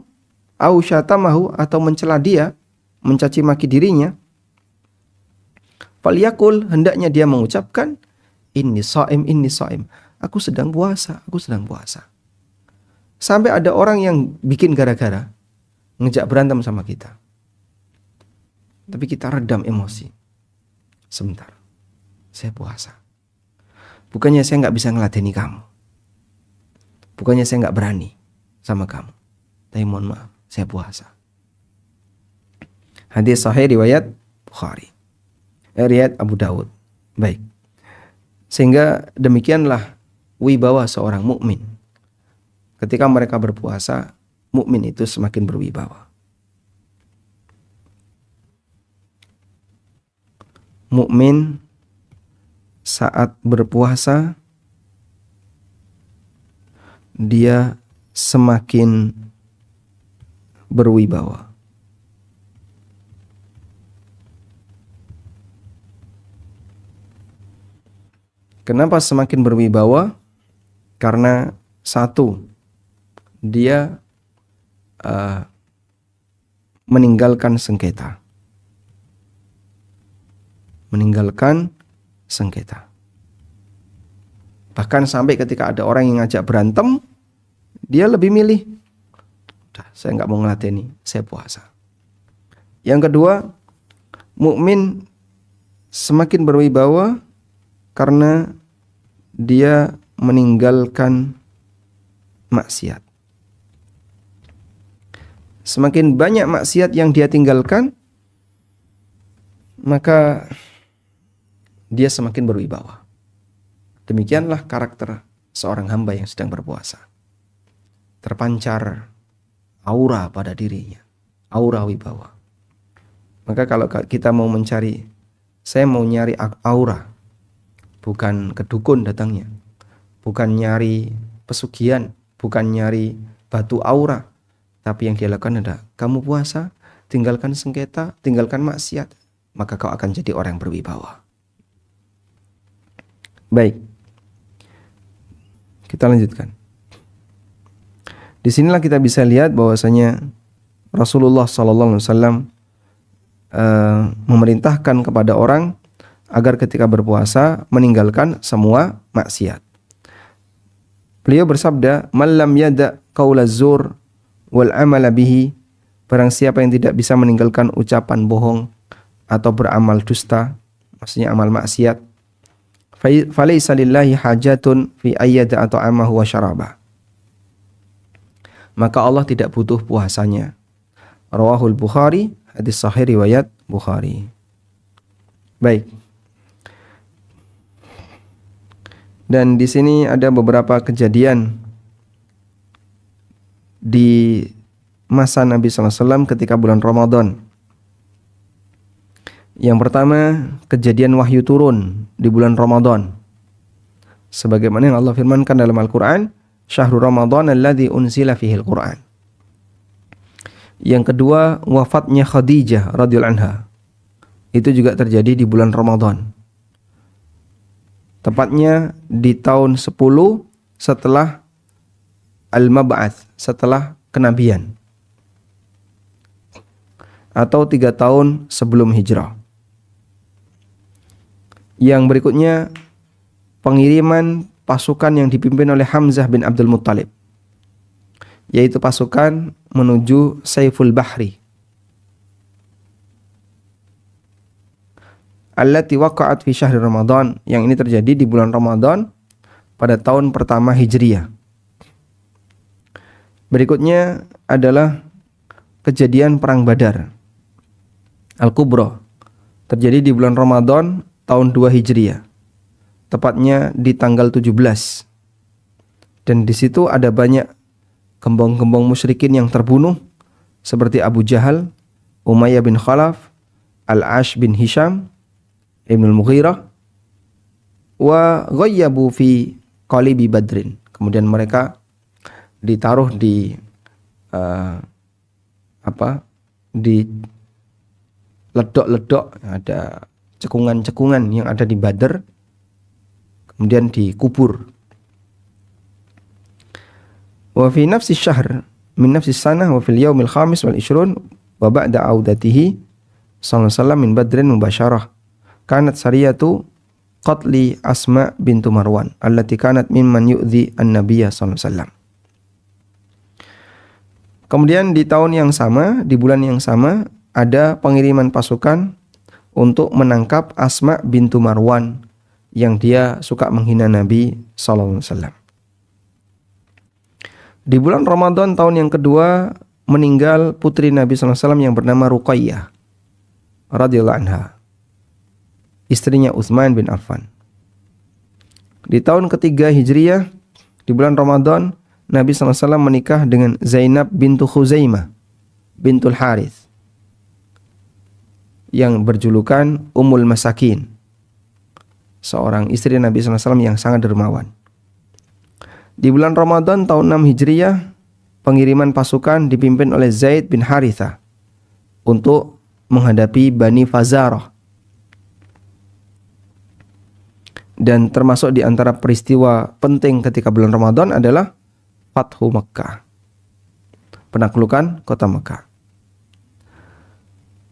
au syatamahu, atau mencela dia, mencaci maki dirinya, falyakul, hendaknya dia mengucapkan inni shaim, aku sedang puasa. Sampai ada orang yang bikin gara-gara ngejak berantem sama kita, tapi kita redam emosi. Sebentar, saya puasa. Bukannya saya nggak bisa ngeladeni kamu, bukannya saya nggak berani sama kamu, tapi mohon maaf, saya puasa. Hadis sahih riwayat Bukhari, riwayat Abu Dawud. Baik, sehingga demikianlah wibawa seorang mukmin. Ketika mereka berpuasa, mukmin itu semakin berwibawa. Mukmin saat berpuasa dia semakin berwibawa. Kenapa semakin berwibawa? Karena satu, dia meninggalkan sengketa. Bahkan sampai ketika ada orang yang ngajak berantem, dia lebih milih, udah, saya nggak mau ngeladeni, saya puasa. Yang kedua, mukmin semakin berwibawa karena dia meninggalkan maksiat. Semakin banyak maksiat yang dia tinggalkan, maka dia semakin berwibawa. Demikianlah karakter seorang hamba yang sedang berpuasa. Terpancar aura pada dirinya, aura wibawa. Maka kalau kita mau mencari, saya mau nyari aura, bukan ke dukun datangnya, bukan nyari pesugihan, bukan nyari batu aura, tapi yang dia lakukan adalah kamu puasa, tinggalkan sengketa, tinggalkan maksiat, maka kau akan jadi orang yang berwibawa. Baik, kita lanjutkan. Disinilah kita bisa lihat bahwasanya Rasulullah SAW memerintahkan kepada orang agar ketika berpuasa meninggalkan semua maksiat. Beliau bersabda, "Man lam yada' qaulaz zur wal amala bihi," barang siapa yang tidak bisa meninggalkan ucapan bohong atau beramal dusta, maksudnya amal maksiat, falaysa lillahi hajatun fi ayyada atau amahu wa syaraba, maka Allah tidak butuh puasanya. Rawahul Bukhari, hadis sahih riwayat Bukhari. Baik. Dan di sini ada beberapa kejadian di masa Nabi SAW ketika bulan Ramadan. Yang pertama, kejadian wahyu turun di bulan Ramadan. Sebagaimana yang Allah firmankan dalam Al-Quran, Syahrul Ramadan alladzi unzila fihil Quran. Yang kedua, wafatnya Khadijah radhiyallahu anha. Itu juga terjadi di bulan Ramadan. Tepatnya di tahun 10 setelah Al-Mab'ats, setelah kenabian. Atau 3 tahun sebelum hijrah. Yang berikutnya, pengiriman pasukan yang dipimpin oleh Hamzah bin Abdul Muttalib, yaitu pasukan menuju Saiful Bahri, allati waqa'at fi syahri Ramadan, yang ini terjadi di bulan Ramadan pada tahun pertama Hijriyah. Berikutnya adalah kejadian perang Badar Al-Kubra, terjadi di bulan Ramadan tahun 2 Hijriyah, tepatnya di tanggal 17. Dan di situ ada banyak gembong-gembong musyrikin yang terbunuh, seperti Abu Jahal, Umayyah bin Khalaf, Al-Ash bin Hisham, Ibnul Mughirah, Wa ghayyabu fi qalibi badrin. Kemudian mereka ditaruh di di ledok-ledok, ada cekungan-cekungan yang ada di Badr, kemudian dikubur. Wa fi nafsi syahr min nafsi sanah wa fil yaumil khamis wal ishrun wa ba'da audatihi sallallahu alaihi wasallam min Badrin mubasyarah kanat sariyatu qatli Asma bintu Marwan allati kanat mimman yu'dhi an-nabiyya sallallahu alaihi wasallam. Kemudian di tahun yang sama, di bulan yang sama, ada pengiriman pasukan untuk menangkap Asma bintu Marwan yang dia suka menghina Nabi sallallahu alaihi wasallam. Di bulan Ramadan tahun yang kedua meninggal putri Nabi sallallahu alaihi wasallam yang bernama Ruqayyah radhiyallahu anha, istrinya Utsman bin Affan. Di tahun ketiga Hijriyah, di bulan Ramadan, Nabi SAW menikah dengan Zainab bintu Khuzaimah bintul Harith yang berjulukan Ummul Masakin, seorang istri Nabi SAW yang sangat dermawan. Di bulan Ramadan tahun 6 Hijriyah, pengiriman pasukan dipimpin oleh Zaid bin Harithah untuk menghadapi Bani Fazarah. Dan termasuk di antara peristiwa penting ketika bulan Ramadan adalah Fathu Makkah, penaklukan kota Makkah.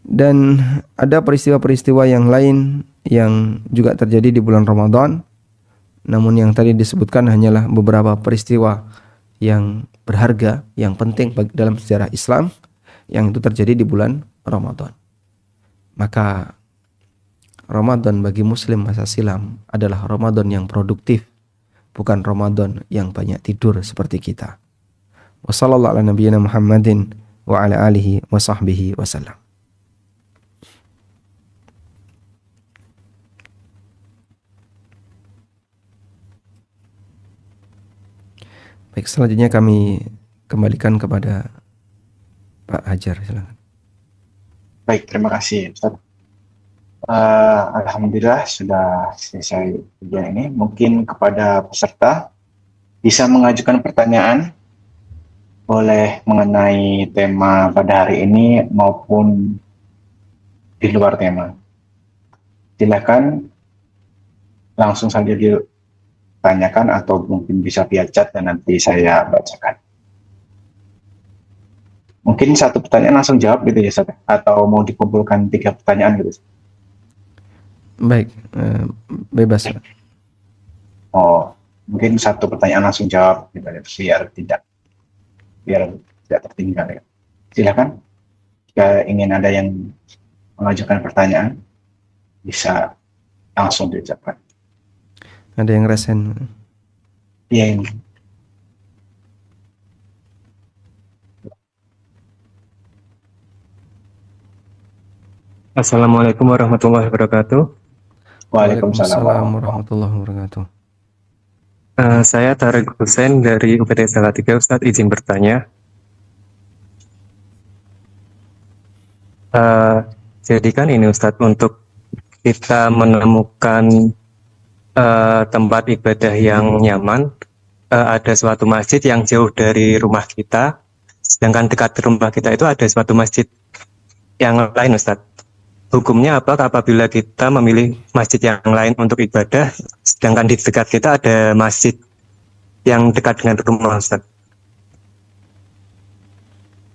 Dan ada peristiwa-peristiwa yang lain yang juga terjadi di bulan Ramadan. Namun yang tadi disebutkan hanyalah beberapa peristiwa yang berharga, yang penting dalam sejarah Islam yang itu terjadi di bulan Ramadan. Maka Ramadan bagi Muslim masa silam adalah Ramadan yang produktif, bukan Ramadan yang banyak tidur seperti kita. Wassallallahu ala nabiyyina Muhammadin wa ala alihi wa sahbihi wasallam. Baik, selanjutnya kami kembalikan kepada Pak Hajar, silakan. Baik, terima kasih Ustaz. Alhamdulillah sudah selesai ujian ini. Mungkin kepada peserta bisa mengajukan pertanyaan, boleh mengenai tema pada hari ini maupun di luar tema. Silakan langsung saja ditanyakan atau mungkin bisa via chat dan nanti saya bacakan. Mungkin satu pertanyaan langsung jawab gitu ya Ustaz, atau mau dikumpulkan 3 pertanyaan gitu. Baik, bebas. Oh, mungkin satu pertanyaan langsung jawab gitu ya, biar tidak tertinggal ya. Silakan jika ingin ada yang mengajukan pertanyaan bisa langsung diucapkan. Ada yang resen? Iya ini. Assalamualaikum warahmatullahi wabarakatuh. Waalaikumsalam warahmatullahi wabarakatuh. Saya Tarik Hussein dari UPT Salatiga. Ustadz izin bertanya. Jadi kan ini Ustadz, untuk kita menemukan tempat ibadah yang nyaman, ada suatu masjid yang jauh dari rumah kita, sedangkan dekat rumah kita itu ada suatu masjid yang lain Ustadz. Hukumnya apa apabila kita memilih masjid yang lain untuk ibadah, sedangkan di dekat kita ada masjid yang dekat dengan rumah Ustaz?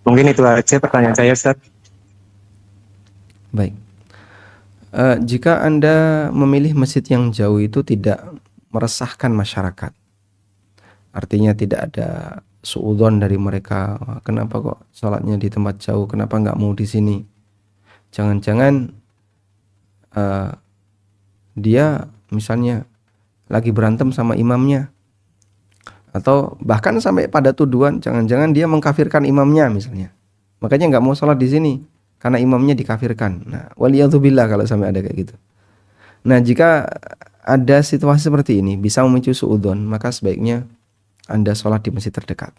Mungkin itu aja pertanyaan saya Ustaz. Baik. Jika Anda memilih masjid yang jauh itu tidak meresahkan masyarakat, artinya tidak ada suudzon dari mereka, kenapa kok sholatnya di tempat jauh, kenapa nggak mau di sini? Jangan-jangan dia misalnya lagi berantem sama imamnya, atau bahkan sampai pada tuduhan jangan-jangan dia mengkafirkan imamnya misalnya, makanya nggak mau sholat di sini karena imamnya dikafirkan. Nah, waliyadzubillah kalau sampai ada kayak gitu. Nah, jika ada situasi seperti ini bisa memicu suudzon, maka sebaiknya Anda sholat di masjid terdekat.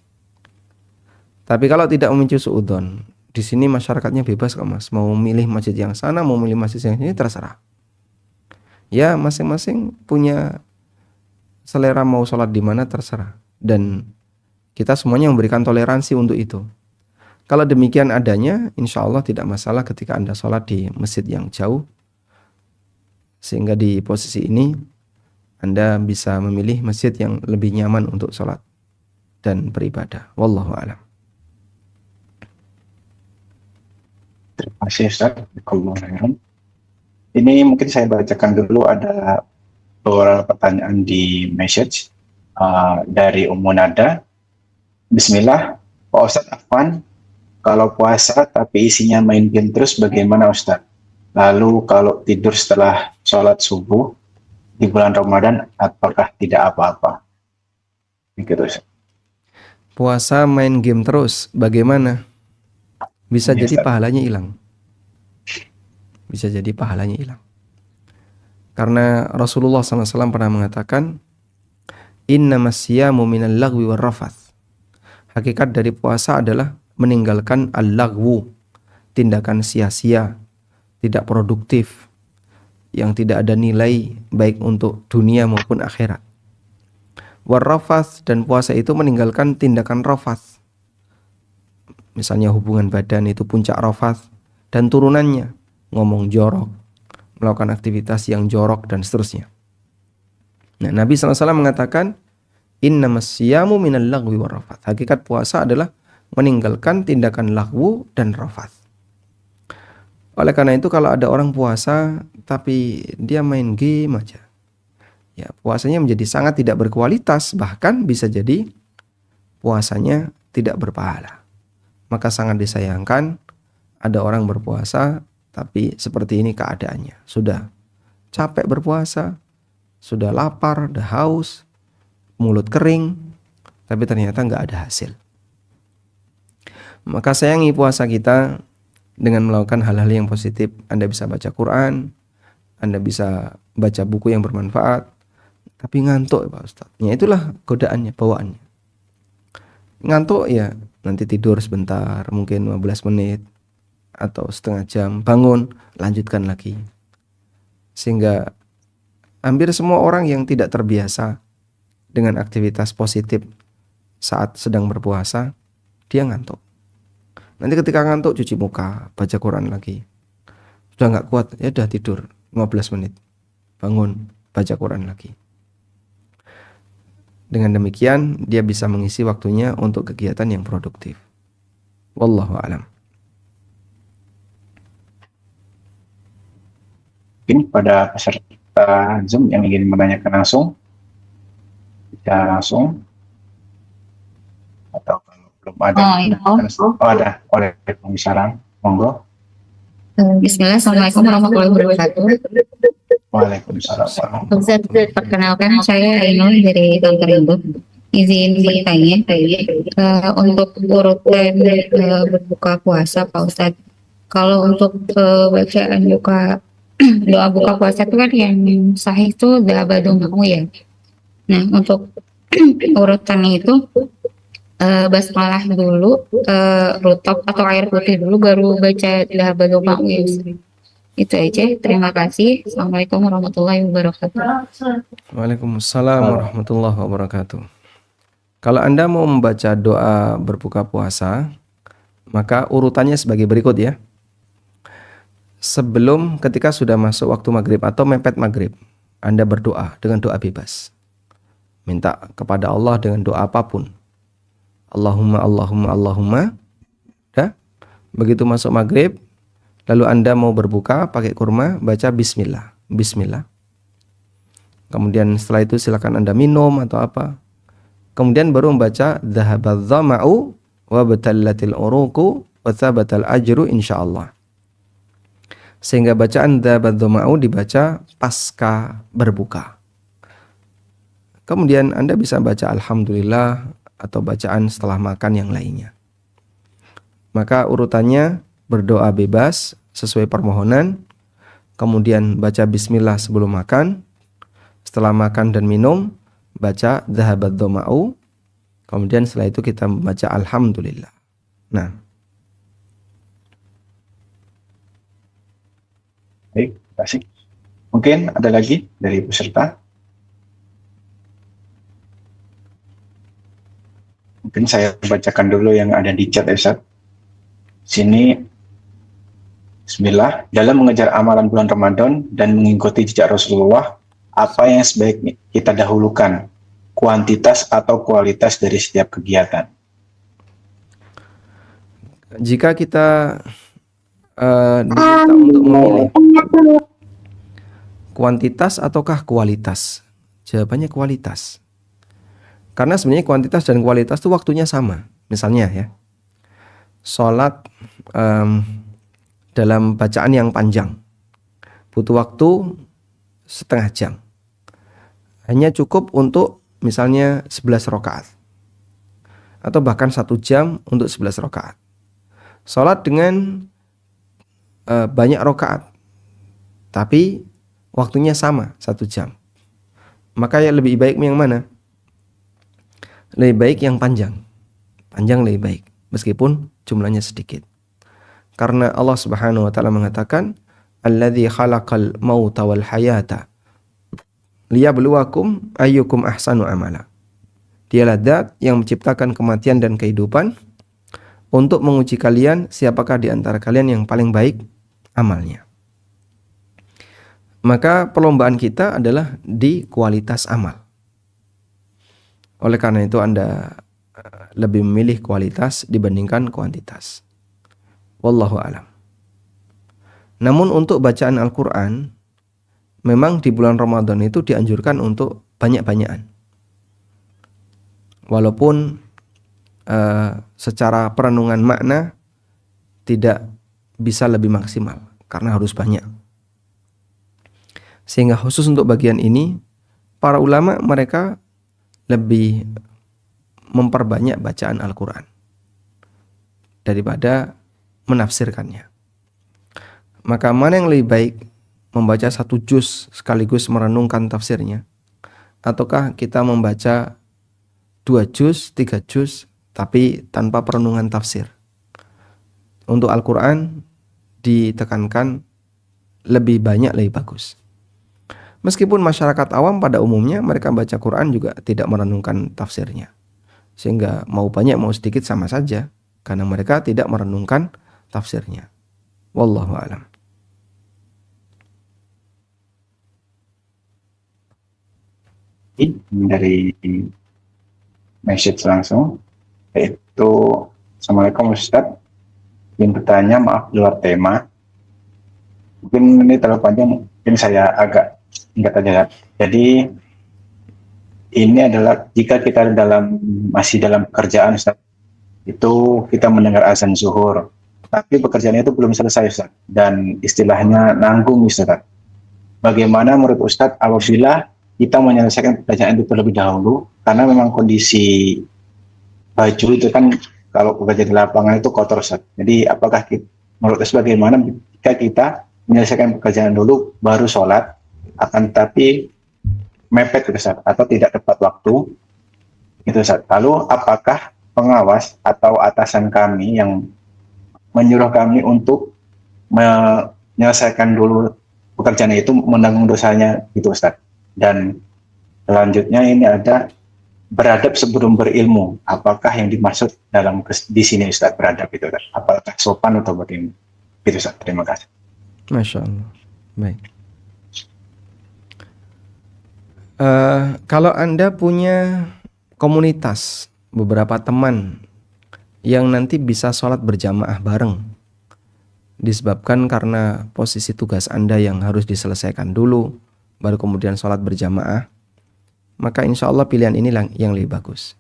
Tapi kalau tidak memicu suudzon, di sini masyarakatnya bebas kok Mas, mau milih masjid yang sana, mau milih masjid yang sini terserah. Ya masing-masing punya selera mau sholat di mana terserah. Dan kita semuanya memberikan toleransi untuk itu. Kalau demikian adanya, insya Allah tidak masalah ketika Anda sholat di masjid yang jauh. Sehingga di posisi ini Anda bisa memilih masjid yang lebih nyaman untuk sholat dan beribadah. Wallahu a'lam. Terima kasih Ustaz. Jazakallahu khairan. Ini mungkin saya bacakan dulu, ada beberapa pertanyaan di message dari Ummu Nada. Bismillah, Pak Ustadz Afwan, kalau puasa tapi isinya main game terus bagaimana Ustadz? Lalu kalau tidur setelah sholat subuh di bulan Ramadan apakah tidak apa-apa? Begitu Ustadz. Puasa main game terus, bagaimana? Bisa Ya, jadi Ustaz. pahalanya hilang. Bisa jadi pahalanya hilang. Karena Rasulullah SAW pernah mengatakan, innamas siyamu minal lagwi war rafath. Hakikat dari puasa adalah meninggalkan al-lagwu, tindakan sia-sia, tidak produktif, yang tidak ada nilai baik untuk dunia maupun akhirat. War rafath, dan puasa itu meninggalkan tindakan rafath. Misalnya hubungan badan itu puncak rafath, dan turunannya ngomong jorok, melakukan aktivitas yang jorok dan seterusnya. Nah, Nabi SAW mengatakan innamas siyamu minal lagwi war rafath. Hakikat puasa adalah meninggalkan tindakan lagwu dan rafath. Oleh karena itu kalau ada orang puasa tapi dia main game aja, ya puasanya menjadi sangat tidak berkualitas, bahkan bisa jadi puasanya tidak berpahala. Maka sangat disayangkan ada orang berpuasa tapi seperti ini keadaannya. Sudah capek berpuasa, sudah lapar, sudah haus, mulut kering, tapi ternyata nggak ada hasil. Maka sayangi puasa kita dengan melakukan hal-hal yang positif. Anda bisa baca Quran, Anda bisa baca buku yang bermanfaat, tapi ngantuk ya Pak Ustadz. Ya itulah godaannya, bawaannya. Ngantuk ya nanti tidur sebentar, mungkin 15 menit atau setengah jam, bangun, lanjutkan lagi. Sehingga hampir semua orang yang tidak terbiasa dengan aktivitas positif saat sedang berpuasa, dia ngantuk. Nanti ketika ngantuk cuci muka, baca Quran lagi. Sudah nggak kuat, ya udah tidur 15 menit. Bangun, baca Quran lagi. Dengan demikian dia bisa mengisi waktunya untuk kegiatan yang produktif. Wallahu a'lam. Mungkin pada peserta Zoom yang ingin menanyakan langsung, bisa langsung. Atau kalau belum ada, ada. Waalaikumsalam. Monggo. Bismillah, Assalamualaikum warahmatullahi wabarakatuh. Waalaikumsalam. Ustaz, perkenalkan saya Ainul dari Kantor Ibu. Izin bertanya, untuk urutan berbuka puasa, Pak Ustadz. Kalau untuk bacaan doa buka puasa itu kan yang sahih itu Da'abadu Ma'u ya. Nah, untuk urutannya itu basmalah dulu, rutop atau air putih dulu, baru baca Da'abadu Ma'u ya. Itu aja. Terima kasih. Assalamualaikum warahmatullahi wabarakatuh. Waalaikumsalam warahmatullahi wabarakatuh. Kalau Anda mau membaca doa berbuka puasa, maka urutannya sebagai berikut ya. Sebelum ketika sudah masuk waktu maghrib atau mepet maghrib, Anda berdoa dengan doa bebas. Minta kepada Allah dengan doa apapun. Allahumma, Allahumma, Allahumma. Dah? Begitu masuk maghrib, lalu Anda mau berbuka pakai kurma, baca bismillah. Bismillah. Kemudian setelah itu silakan Anda minum atau apa. Kemudian baru membaca dhahabadz dhama'u wa batallatil uruqu wa thabatal ajru insyaallah. Sehingga bacaan dhahabadz dhama'u dibaca pasca berbuka. Kemudian Anda bisa baca alhamdulillah atau bacaan setelah makan yang lainnya. Maka urutannya berdoa bebas sesuai permohonan, kemudian baca bismillah sebelum makan, setelah makan dan minum baca dhahabadz dhama'u, kemudian setelah itu kita membaca alhamdulillah. Nah, Baik, terima kasih. Mungkin ada lagi dari peserta? Mungkin saya bacakan dulu yang ada di chat, Ustaz. Sini, Bismillah, dalam mengejar amalan bulan Ramadan dan mengikuti jejak Rasulullah, apa yang sebaiknya kita dahulukan, kuantitas atau kualitas dari setiap kegiatan? Jika kita diminta untuk memilih kuantitas ataukah kualitas, jawabannya kualitas. Karena sebenarnya kuantitas dan kualitas itu waktunya sama. Misalnya ya, sholat dalam bacaan yang panjang butuh waktu setengah jam. Hanya cukup untuk misalnya 11 rakaat. Atau bahkan 1 jam untuk 11 rakaat. Sholat dengan banyak rakaat, tapi waktunya sama 1 jam. Maka yang lebih baik yang mana? Lebih baik yang panjang. Panjang lebih baik, meskipun jumlahnya sedikit. Karena Allah Subhanahu wa taala mengatakan, "Alladzi khalaqal mauta wal hayata liyabluwakum ayyukum ahsanu amala." Dialah Zat yang menciptakan kematian dan kehidupan untuk menguji kalian siapakah di antara kalian yang paling baik amalnya. Maka perlombaan kita adalah di kualitas amal. Oleh karena itu Anda lebih memilih kualitas dibandingkan kuantitas. Wallahu a'lam. Namun untuk bacaan Al-Quran, memang di bulan Ramadan itu dianjurkan untuk banyak-banyakan. Walaupun secara perenungan makna tidak bisa lebih maksimal, karena harus banyak. Sehingga khusus untuk bagian ini, para ulama mereka lebih memperbanyak bacaan Al-Quran daripada menafsirkannya. Maka mana yang lebih baik, membaca 1 juz sekaligus merenungkan tafsirnya, ataukah kita membaca 2 juz, 3 juz tapi tanpa perenungan tafsir? Untuk Al-Quran ditekankan lebih banyak lebih bagus. Meskipun masyarakat awam pada umumnya mereka baca Quran juga tidak merenungkan tafsirnya. Sehingga mau banyak mau sedikit sama saja, karena mereka tidak merenungkan tafsirnya. Wallahu a'lam. Dari message langsung, yaitu Assalamualaikum Ustaz, ingin bertanya, maaf luar tema, mungkin ini terlalu panjang, mungkin saya agak singkat aja. Jadi ini adalah jika kita masih dalam pekerjaan, Ustaz, itu kita mendengar azan zuhur, tapi pekerjaan itu belum selesai, Ustaz, dan istilahnya nanggung, Ustaz. Bagaimana menurut Ustaz apabila kita menyelesaikan pekerjaan itu terlebih dahulu, karena memang kondisi baju itu kan kalau bekerja di lapangan itu kotor, Ustaz. Jadi apakah menurut Ustaz bagaimana jika kita menyelesaikan pekerjaan dulu baru sholat, akan tetapi mepet, Ustaz, atau tidak tepat waktu itu, Ustaz. Lalu apakah pengawas atau atasan kami yang menyuruh kami untuk menyelesaikan dulu pekerjaan itu menanggung dosanya gitu, Ustaz? Dan selanjutnya ini ada beradab sebelum berilmu. Apakah yang dimaksud di sini, Ustaz, beradab itu, Ustaz? Apakah sopan atau bagaimana? Itu, Ustaz. Terima kasih. Masya Allah. Baik. Kalau Anda punya komunitas, beberapa teman yang nanti bisa sholat berjamaah bareng, disebabkan karena posisi tugas Anda yang harus diselesaikan dulu, baru kemudian sholat berjamaah, maka insya Allah pilihan ini yang lebih bagus.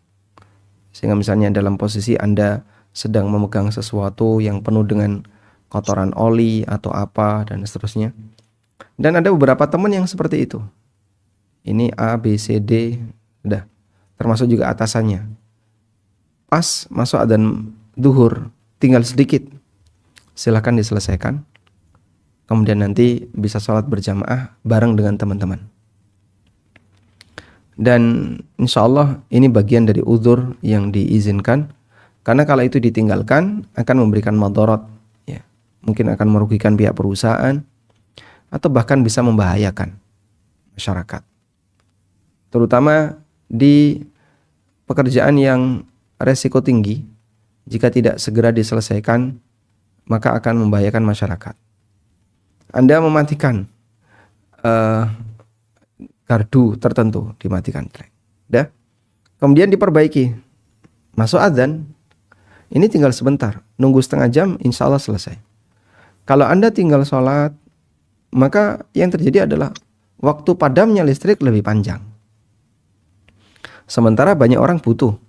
Sehingga misalnya dalam posisi Anda sedang memegang sesuatu yang penuh dengan kotoran oli atau apa dan seterusnya, dan ada beberapa teman yang seperti itu. Ini A, B, C, D, udah, termasuk juga atasannya. Pas masuk adzan duhur, tinggal sedikit, silahkan diselesaikan. Kemudian nanti bisa sholat berjamaah bareng dengan teman-teman. Dan insya Allah ini bagian dari uzur yang diizinkan. Karena kalau itu ditinggalkan akan memberikan madarat, ya. Mungkin akan merugikan pihak perusahaan, atau bahkan bisa membahayakan masyarakat. Terutama di pekerjaan yang resiko tinggi, jika tidak segera diselesaikan, maka akan membahayakan masyarakat. Anda mematikan gardu tertentu, dimatikan. Udah. Kemudian diperbaiki. Masuk adzan, ini tinggal sebentar, nunggu setengah jam, insya Allah selesai. Kalau Anda tinggal sholat, maka yang terjadi adalah waktu padamnya listrik lebih panjang. Sementara banyak orang butuh.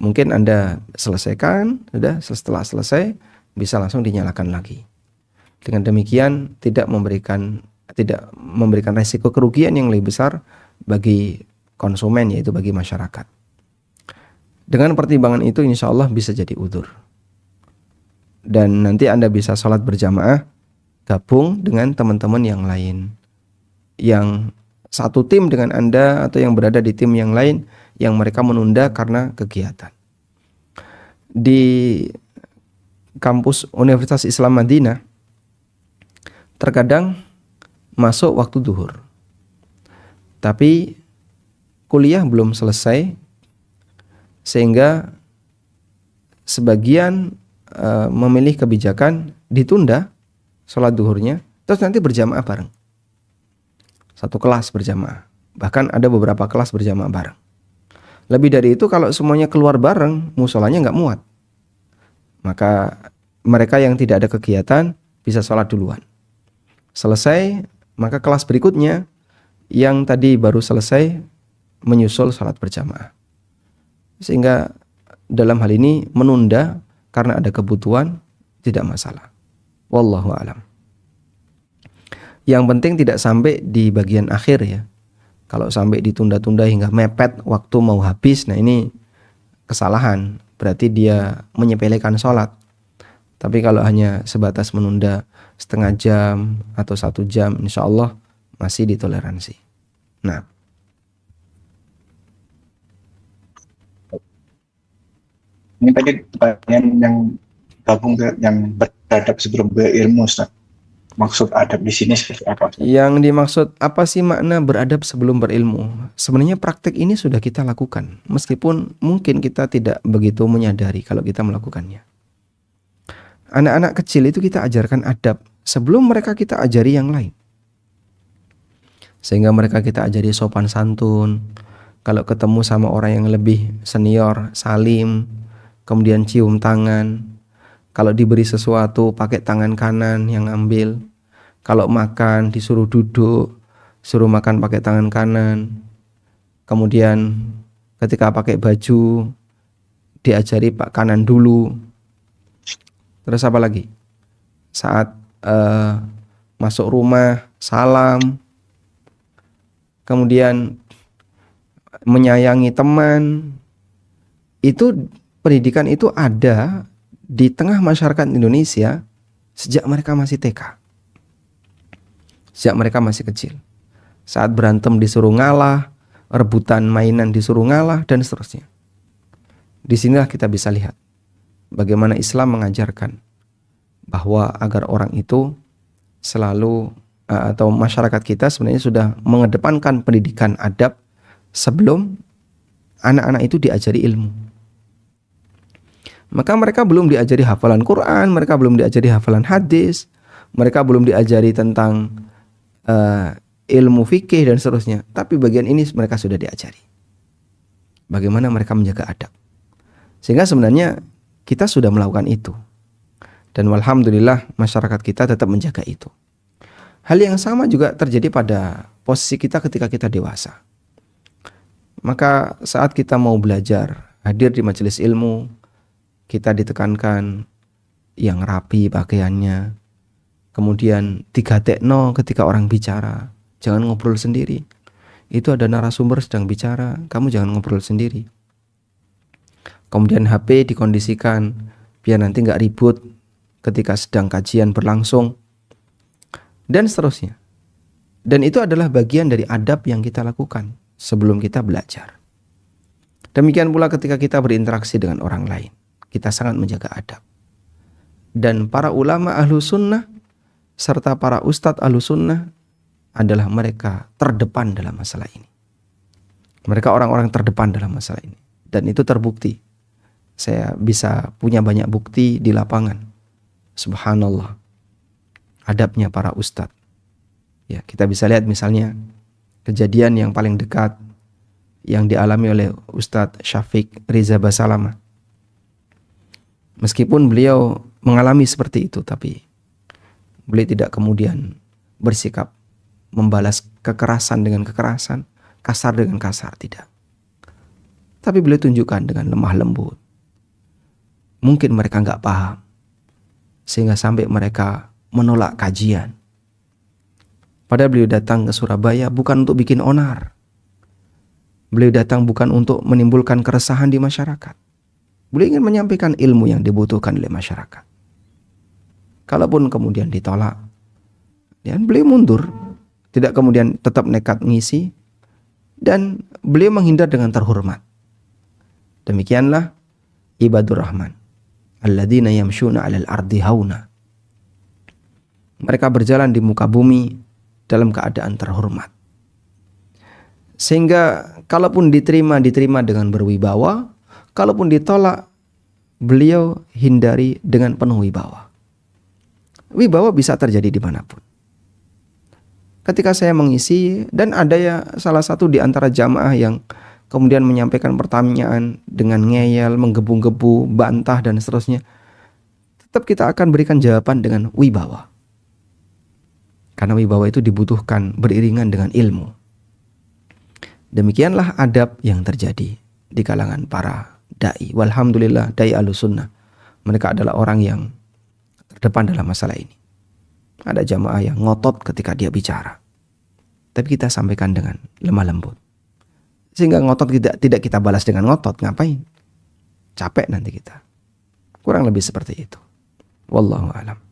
Mungkin Anda selesaikan, sudah setelah selesai bisa langsung dinyalakan lagi. Dengan demikian tidak memberikan resiko kerugian yang lebih besar bagi konsumen, yaitu bagi masyarakat. Dengan pertimbangan itu insya Allah bisa jadi udzur. Dan nanti Anda bisa sholat berjamaah, gabung dengan teman-teman yang lain, yang satu tim dengan Anda atau yang berada di tim yang lain yang mereka menunda karena kegiatan. Di kampus Universitas Islam Madinah terkadang masuk waktu duhur, tapi kuliah belum selesai, sehingga sebagian memilih kebijakan ditunda sholat duhurnya, terus nanti berjamaah bareng. Satu kelas berjamaah, bahkan ada beberapa kelas berjamaah bareng. Lebih dari itu, kalau semuanya keluar bareng, musolanya nggak muat. Maka mereka yang tidak ada kegiatan bisa sholat duluan. Selesai, maka kelas berikutnya yang tadi baru selesai menyusul sholat berjamaah. Sehingga dalam hal ini menunda karena ada kebutuhan tidak masalah. Wallahu a'lam. Yang penting tidak sampai di bagian akhir ya. Kalau sampai ditunda-tunda hingga mepet waktu mau habis, nah ini kesalahan. Berarti dia menyepelekan sholat. Tapi kalau hanya sebatas menunda setengah jam atau 1 jam, insya Allah masih ditoleransi. Nah, ini tadi pertanyaan yang gabung ke yang beradab sebelum berilmu, Ustaz. Maksud adab di sini seperti apa? yang dimaksud apa sih makna beradab sebelum berilmu? Sebenarnya praktek ini sudah kita lakukan, meskipun mungkin kita tidak begitu menyadari kalau kita melakukannya. Anak-anak kecil itu kita ajarkan adab sebelum mereka kita ajari yang lain. Sehingga mereka kita ajari sopan santun. Kalau ketemu sama orang yang lebih senior, salim, kemudian cium tangan. Kalau diberi sesuatu pakai tangan kanan yang ambil. Kalau makan disuruh duduk, suruh makan pakai tangan kanan. Kemudian ketika pakai baju diajari pak kanan dulu. Terus apa lagi? Saat masuk rumah salam. Kemudian menyayangi teman. Itu pendidikan itu ada di tengah masyarakat Indonesia sejak mereka masih TK. Sejak mereka masih kecil. Saat berantem disuruh ngalah, rebutan mainan disuruh ngalah, dan seterusnya. Disinilah kita bisa lihat bagaimana Islam mengajarkan bahwa agar orang itu selalu atau masyarakat kita sebenarnya sudah mengedepankan pendidikan adab sebelum anak-anak itu diajari ilmu. Maka mereka belum diajari hafalan Quran, mereka belum diajari hafalan hadis, mereka belum diajari tentang ilmu fikih dan seterusnya. Tapi bagian ini mereka sudah diajari. Bagaimana mereka menjaga adab. Sehingga sebenarnya kita sudah melakukan itu. Dan alhamdulillah masyarakat kita tetap menjaga itu. Hal yang sama juga terjadi pada posisi kita ketika kita dewasa. Maka saat kita mau belajar, hadir di majelis ilmu, kita ditekankan yang rapi pakaiannya. Kemudian 3T ketika orang bicara, jangan ngobrol sendiri. Itu ada narasumber sedang bicara, kamu jangan ngobrol sendiri. Kemudian HP dikondisikan biar nanti nggak ribut ketika sedang kajian berlangsung, dan seterusnya. Dan itu adalah bagian dari adab yang kita lakukan sebelum kita belajar. Demikian pula ketika kita berinteraksi dengan orang lain, kita sangat menjaga adab. Dan para ulama ahlu sunnah serta para ustadz Ahlussunnah adalah mereka terdepan dalam masalah ini. Mereka orang-orang terdepan dalam masalah ini. Dan itu terbukti. Saya bisa punya banyak bukti di lapangan. Subhanallah. Adabnya para ustadz. Ya, kita bisa lihat misalnya kejadian yang paling dekat yang dialami oleh Ustadz Syafiq Riza Basalamah. Meskipun beliau mengalami seperti itu, tapi beliau tidak kemudian bersikap membalas kekerasan dengan kekerasan, kasar dengan kasar, tidak. Tapi beliau tunjukkan dengan lemah lembut. Mungkin mereka nggak paham, sehingga sampai mereka menolak kajian. Padahal beliau datang ke Surabaya bukan untuk bikin onar. Beliau datang bukan untuk menimbulkan keresahan di masyarakat. Beliau ingin menyampaikan ilmu yang dibutuhkan oleh masyarakat. Kalaupun kemudian ditolak, dan beliau mundur, tidak kemudian tetap nekat ngisi, dan beliau menghindar dengan terhormat. Demikianlah ibadur rahman, alladzina yamshuna 'alal ardi hauna. Mereka berjalan di muka bumi dalam keadaan terhormat. Sehingga kalaupun diterima dengan berwibawa, kalaupun ditolak, beliau hindari dengan penuh wibawa. Wibawa bisa terjadi dimanapun. Ketika saya mengisi, dan ada ya salah satu di antara jamaah yang kemudian menyampaikan pertanyaan dengan ngeyel, menggebu-gebu, bantah dan seterusnya, tetap kita akan berikan jawaban dengan wibawa. Karena wibawa itu dibutuhkan beriringan dengan ilmu. Demikianlah adab yang terjadi di kalangan para da'i. Walhamdulillah, da'i Ahlussunnah. Mereka adalah orang yang terdepan dalam masalah ini. Ada jamaah yang ngotot ketika dia bicara. Tapi kita sampaikan dengan lemah lembut. Sehingga ngotot tidak kita balas dengan ngotot. Ngapain? Capek nanti kita. Kurang lebih seperti itu. Wallahu a'lam.